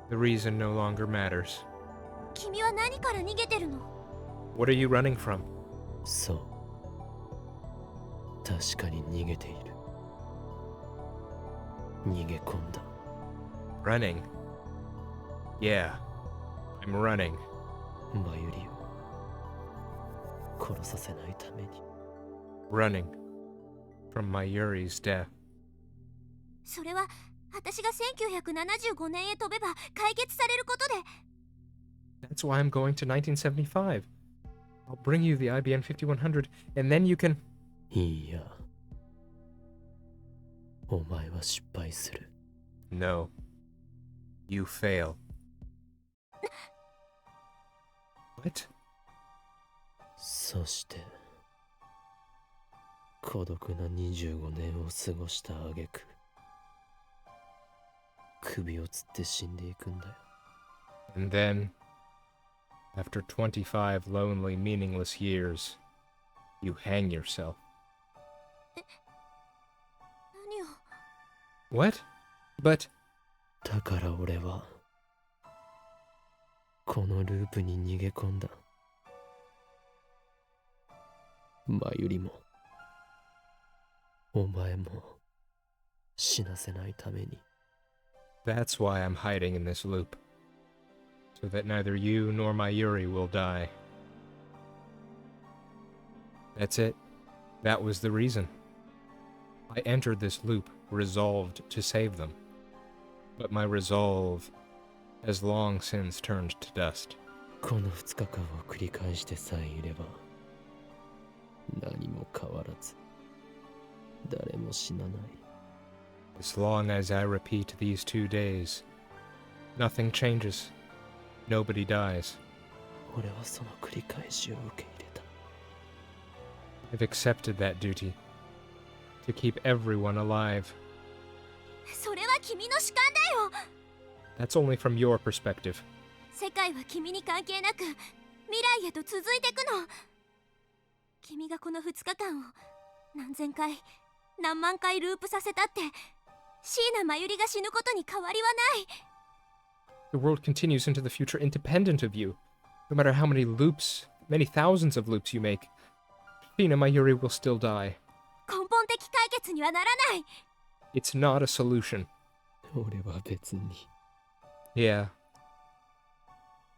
The reason no longer matters. 君は何から逃げてるの？ What are you running from? そう、確かに逃げている。逃げ込んだ。 Running? Yeah, I'm running. マユリを殺させないために。 Running from Mayuri's death. それは私が1975年へ飛べば解決されることで。 That's why I'm going to 1975. I'll bring you the IBM 5100, and then you can... いいや、お前は失敗する。 No. You fail. What? そして孤独な25年を過ごした挙句、首をつって死んでいくんだよ。 And then, after 25 lonely, meaningless years, you hang yourself. 何を。 What? But... だから俺はこのループに逃げ込んだ。マユリもお前も死なせないために。 That's why I'm hiding in this loop. So that neither you nor Mayuri will die. That's it. That was the reason. I entered this loop resolved to save them. But my resolve has long since turned to dust. この2日間を繰り返してさえいれば何も変わらず誰も死なない。 As long as I repeat these 2 days, nothing changes. Nobody dies. 俺はその繰り返しを受け入れた。 I've accepted that duty. To keep everyone alive. それは君の主観だよ。 That's only from your perspective. 世界は君に関係なく未来へと続いていくの。君がこの2日間を何千回何万回ループさせたって椎名真由里が死ぬことに変わりはない。 The world continues into the future independent of you. No matter how many loops, many thousands of loops you make, Shina Mayuri will still die. 根本的解決にはならない。 It's not a solution. 俺は別に。 Yeah.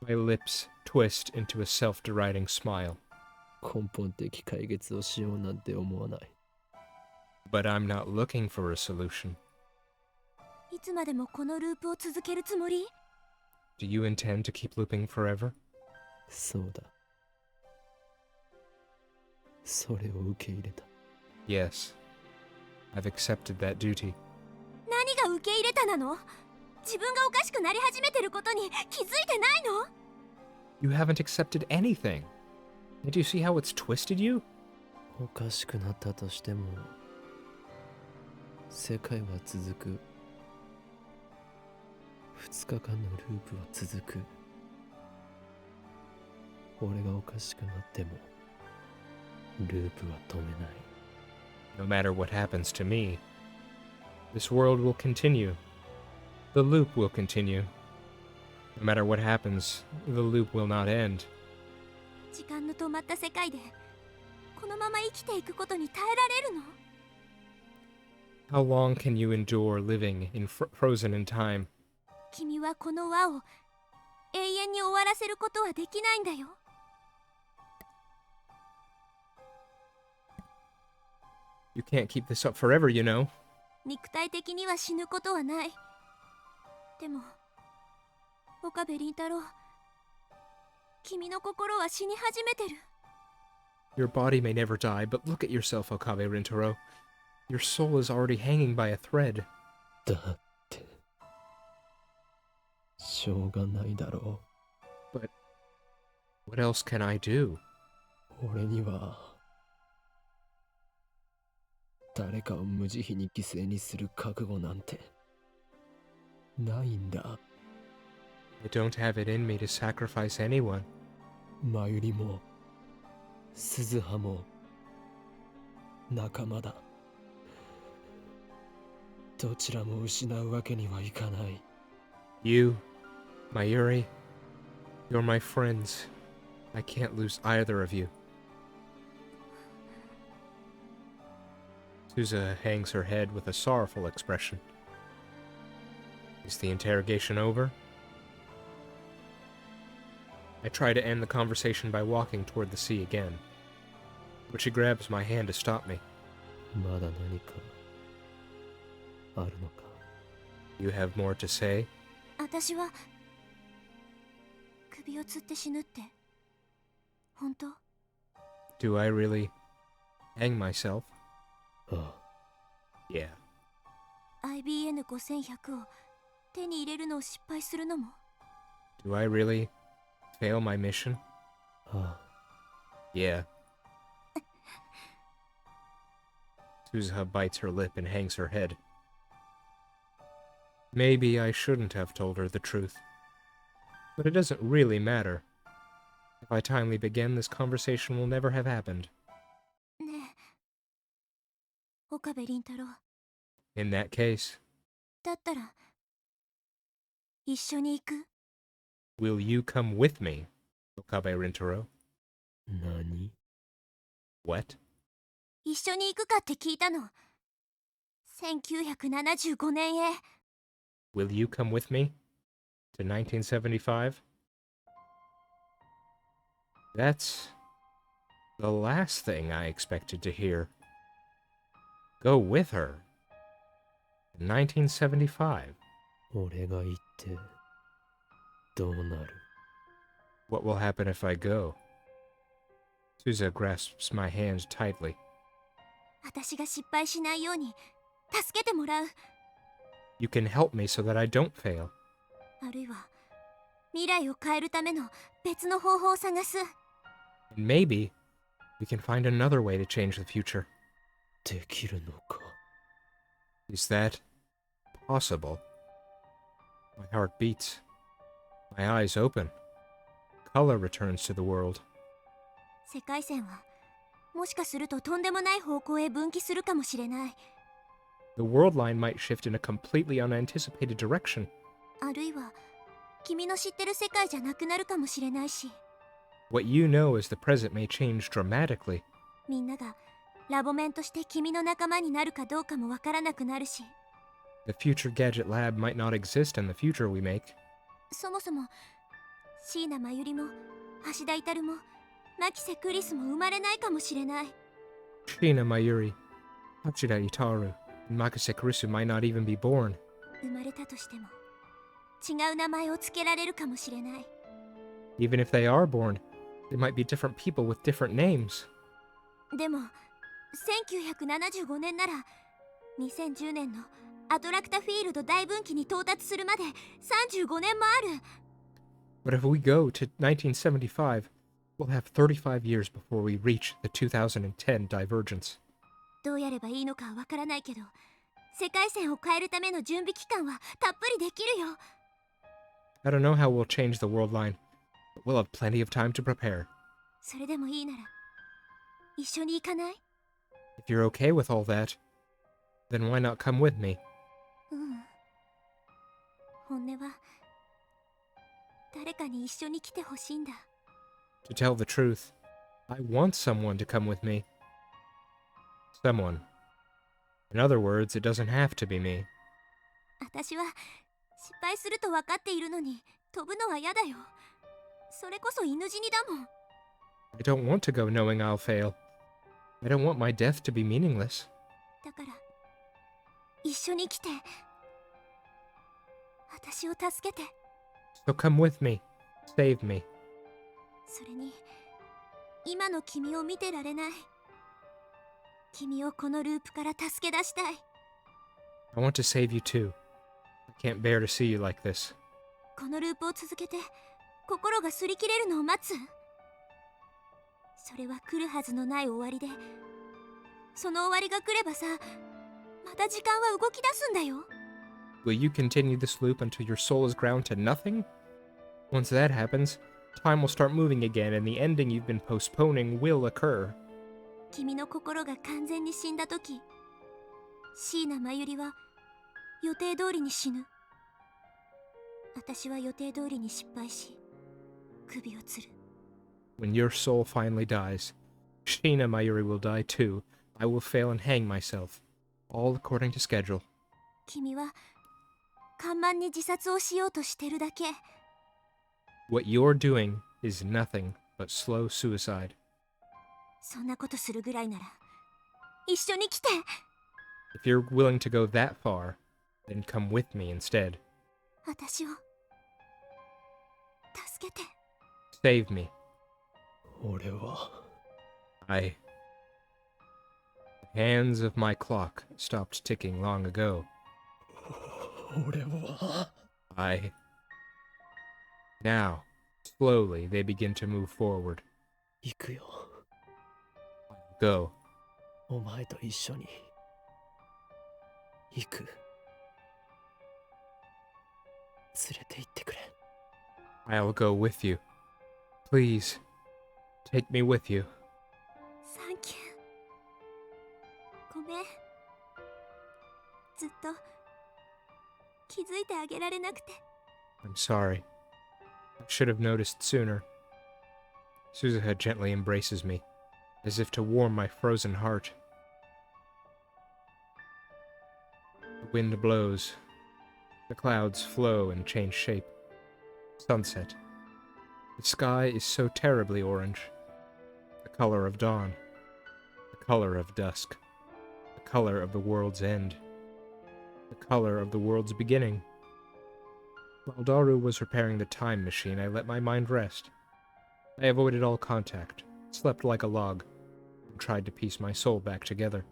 My lips twist into a self-deriding smile. 根本的解決をしようなんて思わない。 But I'm not looking for a solution. いつまでもこのループを続けるつもり？ Do you intend to keep looping forever? そうだ。それを受け入れた。 Yes. I've accepted that duty. 何が受け入れたなの？自分がおかしくなり始めてることに気づいてないの？ You haven't accepted anything. And do you see how it's twisted you? おかしくなったとしても世界は続く。2日間のループは続く。俺がおかしくなってもループは止めない。 No matter what happens to me, this world will continue. The loop will continue. No matter what happens, the loop will not end. 時間の止まった世界でこのまま生きていくことに耐えられるの？ How long can you endure living in frozen in time? 君はこの輪を永遠に終わらせることはできないんだよ。 You can't keep this up forever, you know. 肉体的には死ぬことはない。でも岡部倫太郎、君の心は死に始めてる。 Your body may never die, but look at yourself, Okabe Rintaro. Your soul is already hanging by a thread. だってしょうがないだろ But what else can I do? う。俺には誰かを無慈悲に犠牲にする覚悟なんてないんだ。 I don't have it in me to sacrifice anyone. マユリも鈴葉も仲間だ。どちらも失うわけにはいかない。 You, Mayuri, you're my friends. I can't lose either of you. Souza hangs her head with a sorrowful expression. Is the interrogation over? I try to end the conversation by walking toward the sea again, but she grabs my hand to stop me. まだ何かあるのか。 You have more to say? 私は首をつって死ぬって本当？ Do I really hang myself? ああ、 Yeah. IBN5100 を手に入れるのを失敗するのも？ Do I really fail my mission? ああ、 Yeah. Suzuha bites her lip and hangs her head. Maybe I shouldn't have told her the truth. But it doesn't really matter. If I timely begin, this conversation will never have happened. ねえ、岡部倫太郎。 In that case, だったら一緒に行く？ will you come with me, Okabe Rintaro? 何？ What? 一緒に行くかって聞いたの。1975年へ。 Will you come with me? To 1975? That's the last thing I expected to hear. Go with her. In 1975. 俺が行ってどうなる？ What will happen if I go? Souza grasps my hand tightly. 私が失敗しないように助けてもらう。 You can help me so that I don't fail. あるいは未来を変えるための別の方法を探す。 And maybe we can find another way to change the future. できるのか？ Is that possible? My heart beats. My eyes open. Color returns to the world. 世界線はもしかするととんでもない方向へ分岐するかもしれない。 The world line might shift in a completely unanticipated direction. あるいは君の知ってる世界じゃなくなるかもしれないし、 What you know as the present may change dramatically. みんながラボメンとして君の仲間になるかどうかもわからなくなるし、 The future gadget lab might not exist in the future we make. そもそも椎名真由里も橋田至も牧瀬クリスも生まれないかもしれない。 Shina Mayuri, Hachida Itaru, and Makase Kurisu might not even be born. 生まれたとしても違う名前を付けられるかもしれない。 Even if they are born, they might be different people with different names. でも1975年なら2010年のアトラクタフィールド大分岐に到達するまで35年もある。 But if we go to 1975, we'll have 35 years before we reach the 2010 divergence. どうやればいいのかはわからないけど、世界線を変えるための準備期間はたっぷりできるよ。 I don't know how we'll change the world line, but we'll have plenty of time to prepare. それでもいいなら一緒に行かない？ If you're okay with all that, then why not come with me? うん。本音は誰かに一緒に来てほしいんだ。 To tell the truth, I want someone to come with me. Someone. In other words, it doesn't have to be me. 私は失敗すると分かっているのに飛ぶのは嫌だよ。それこそ犬死にだもん。 I don't want to go knowing I'll fail. I don't want my death to be meaningless. だから一緒に来て。私を助けて。 So come with me. Save me. それに今の君を見てられない。君をこのループから助け出したい。I want to save you too. I can't bear to see you like this. このループを続けて心が擦り切れるのを待つ。それは来るはずのない終わりで、その終わりが来ればさ、また時間は動き出すんだよ。Will you continue this loop until your soul is ground to nothing? Once that happens, time will start moving again and the ending you've been postponing will occur. 君の心が完全に死んだ時、椎名真由里は予定通りに死ぬ。私は予定通りに失敗し、首を吊る。When your soul finally dies, Sheena Mayuri will die too. I will fail and hang myself. All according to schedule. 君は看板に自殺をしようとしてるだけ。What you're doing is nothing but slow suicide. そんなことするぐらいなら一緒に来て。 If you're willing to go that far, then come with me instead. 私を助けて。 Save me. 俺は The hands of my clock stopped ticking long ago. 俺は Now, slowly, they begin to move forward. 行くよ。 Go. お前と一緒に行く。連れて行ってくれ。 I'll go with you. Please, take me with you. サンキュー。ごめん。ずっと気づいてあげられなくて。 I'm sorry. I should have noticed sooner. Suzuha gently embraces me, as if to warm my frozen heart. The wind blows. The clouds flow and change shape. Sunset. The sky is so terribly orange. The color of dawn. The color of dusk. The color of the world's end. The color of the world's beginning. While Daru was repairing the time machine, I let my mind rest. I avoided all contact, slept like a log, and tried to piece my soul back together.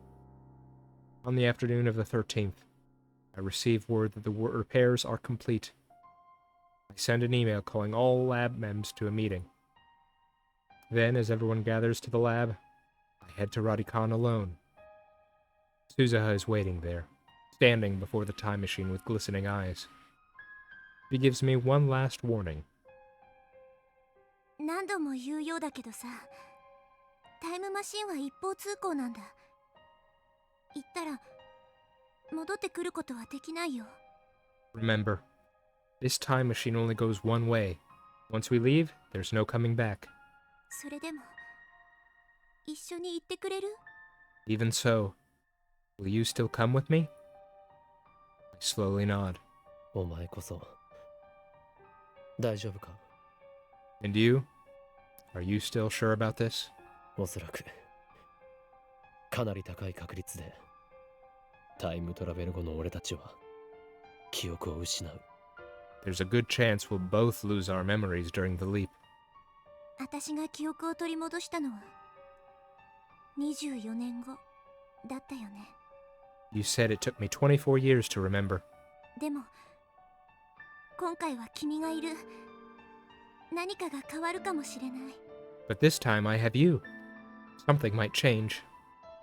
On the afternoon of the 13th, I receive word that the repairs are complete. I send an email calling all lab mems to a meeting. Then, as everyone gathers to the lab, I head to Radicon alone. Suzuha is waiting there, standing before the time machine with glistening eyes. He gives me one last warning. 何度も言うようだけどさ、タイムマシンは一方通行なんだ。行ったら戻ってくることはできないよ。 Remember, this time machine only goes one way. Once we leave, there's no coming back. それでも一緒に行ってくれる？ Even so, will you still come with me? I slowly nod. お前こそ大丈夫か？ And you? Are you still sure about this? おそらくかなり高い確率でタイムトラベル後の俺たちは記憶を失う。 There's a good chance we'll both lose our memories during the leap. 私が記憶を取り戻したのは24年後だったよね。 You said it took me 24 years to remember. でも今回は君がいる。何かが変わるかもしれない。 But this time I have you. Something might change.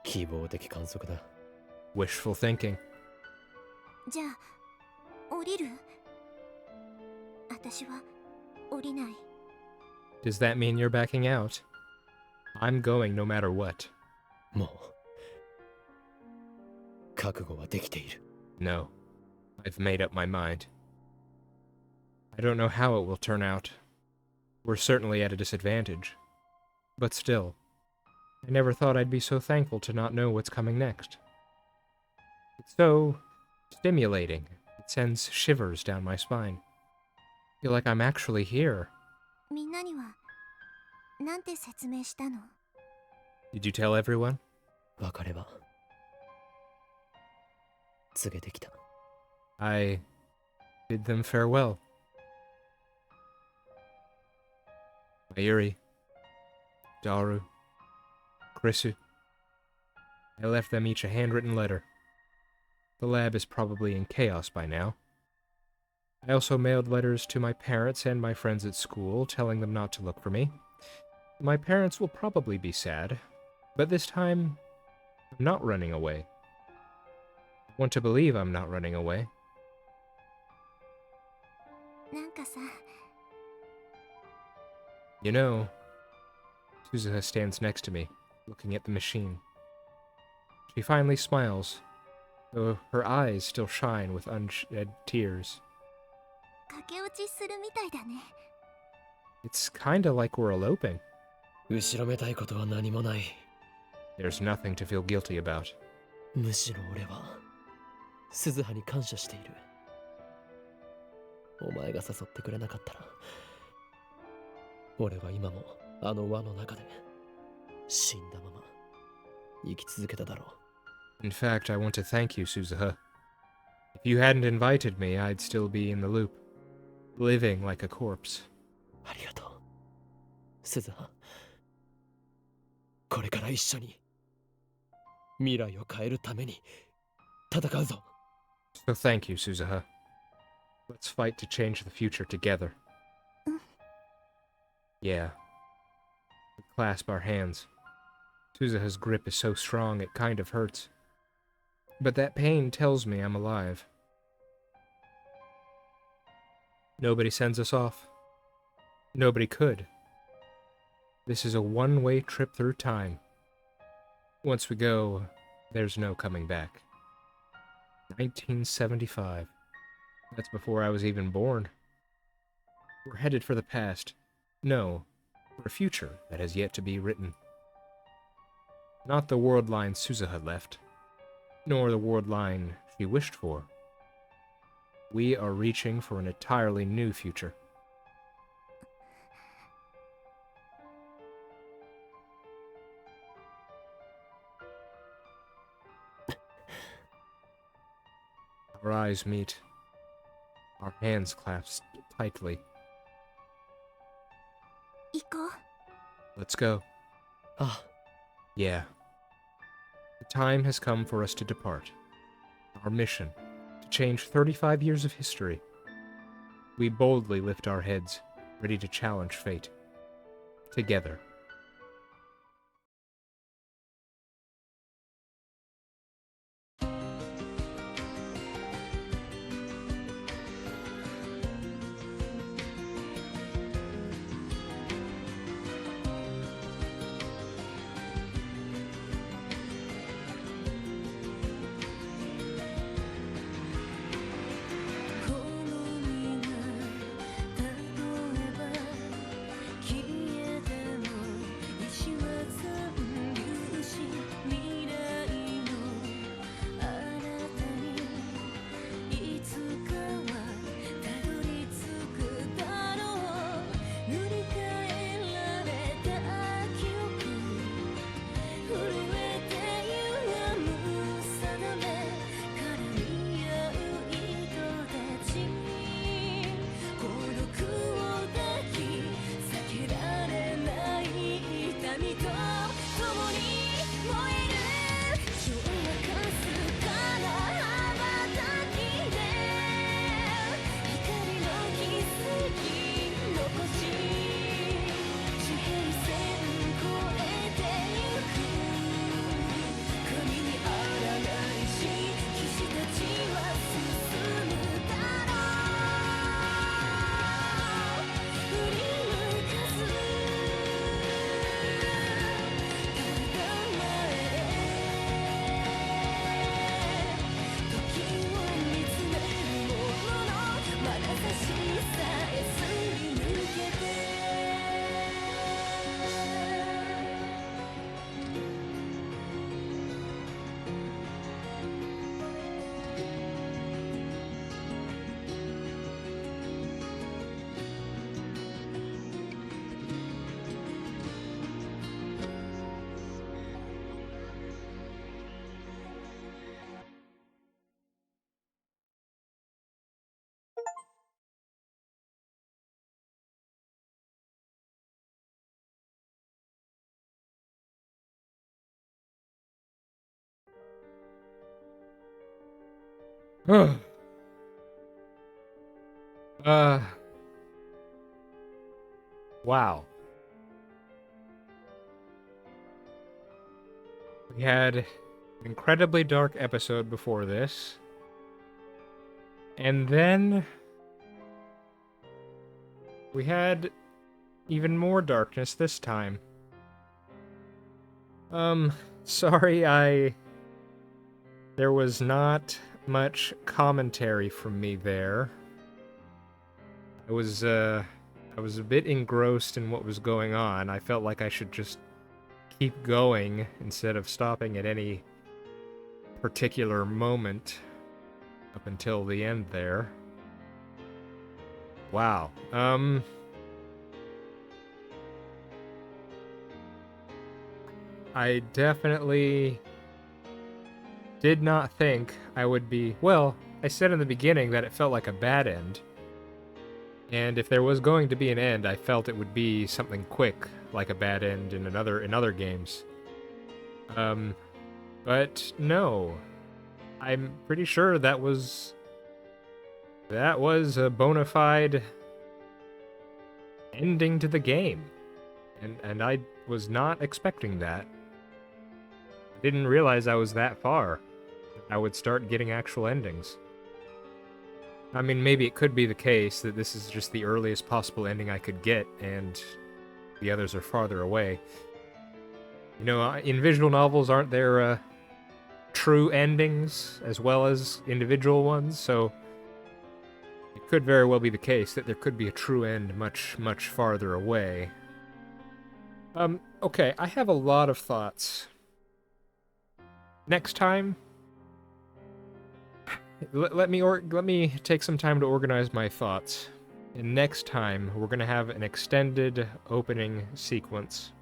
希望的観測だ。 Wishful thinking. じゃあ降りる？私は降りない。 Does that mean you're backing out? I'm going no matter what. もう覚悟はできている。 No. I've made up my mind. I don't know how it will turn out. We're certainly at a disadvantage. But still, I never thought I'd be so thankful to not know what's coming next. It's so stimulating. It sends shivers down my spine. I feel like I'm actually here. みんなにはなんて説明したの？ Did you tell everyone? 別れは告げてきた。 I bid them farewell. Mayuri, Daru, Krisu. I left them each a handwritten letter. The lab is probably in chaos by now. I also mailed letters to my parents and my friends at school, telling them not to look for me. My parents will probably be sad, but this time, I'm not running away. I want to believe I'm not running away. なんかさ、 You know, Suzuha stands next to me, looking at the machine. She finally smiles, though her eyes still shine with unshed tears. 駆け落ちするみたいだね。 It's kinda like we're eloping. 後ろめたいことは何もない。 There's nothing to feel guilty about. むしろ俺は鈴葉に感謝している。お前が誘ってくれなかったら、俺は今もあの輪の中で死んだまま生き続けただろう。 In fact, I want to thank you, Suzuha. If you hadn't invited me, I'd still be in the loop, living like a corpse. ありがとう、鈴葉。これから一緒に未来を変えるために戦うぞ。 So thank you, Suzuha. Let's fight to change the future together. Yeah. We clasp our hands. Suzuha's grip is so strong it kind of hurts. But that pain tells me I'm alive. Nobody sends us off. Nobody could. This is a one-way trip through time. Once we go, there's no coming back. 1975. That's before I was even born. We're headed for the past. No, for a future that has yet to be written. Not the world line Suzuha left, nor the world line she wished for. We are reaching for an entirely new future. Our eyes meet. Our hands clasp tightly. 行こう。 Let's go. あ、 Yeah. The time has come for us to depart. Our mission, to change 35 years of history. We boldly lift our heads, ready to challenge fate. Together. Wow. We had an incredibly dark episode before this. And then we had even more darkness this time. Sorry, there was not much commentary from me there. I was a bit engrossed in what was going on. I felt like I should just keep going instead of stopping at any particular moment up until the end there. Wow. I definitely did not think I would be... Well, I said in the beginning that it felt like a bad end. And if there was going to be an end, I felt it would be something quick, like a bad end in other games. But no. I'm pretty sure that was a bona fide ending to the game. And I was not expecting that. I didn't realize I was that far. I would start getting actual endings. I mean, maybe it could be the case that this is just the earliest possible ending I could get, and the others are farther away. You know, in visual novels, aren't there true endings as well as individual ones? So it could very well be the case that there could be a true end much, much farther away. Okay, I have a lot of thoughts. Next time, let me take some time to organize my thoughts. And next time, we're going to have an extended opening sequence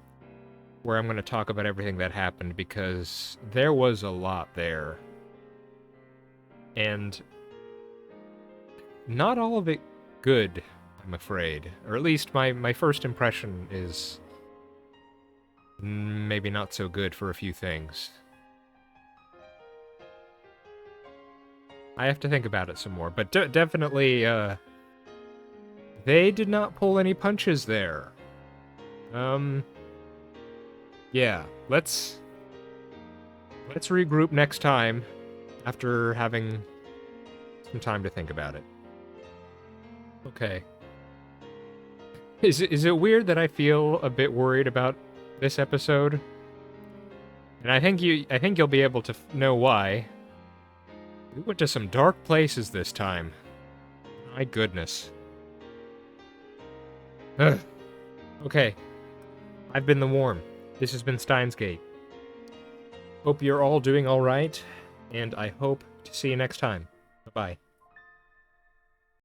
where I'm going to talk about everything that happened, because there was a lot there. And not all of it good, I'm afraid. Or at least my first impression is maybe not so good for a few things. I have to think about it some more, but definitely, they did not pull any punches there. Yeah, let's regroup next time after having some time to think about it. Okay. Is it weird that I feel a bit worried about this episode? And I think you'll be able to know why. We went to some dark places this time. My goodness. Ugh. Okay. I've been the Worm. This has been Steins Gate. Hope you're all doing alright, and I hope to see you next time. Bye-bye.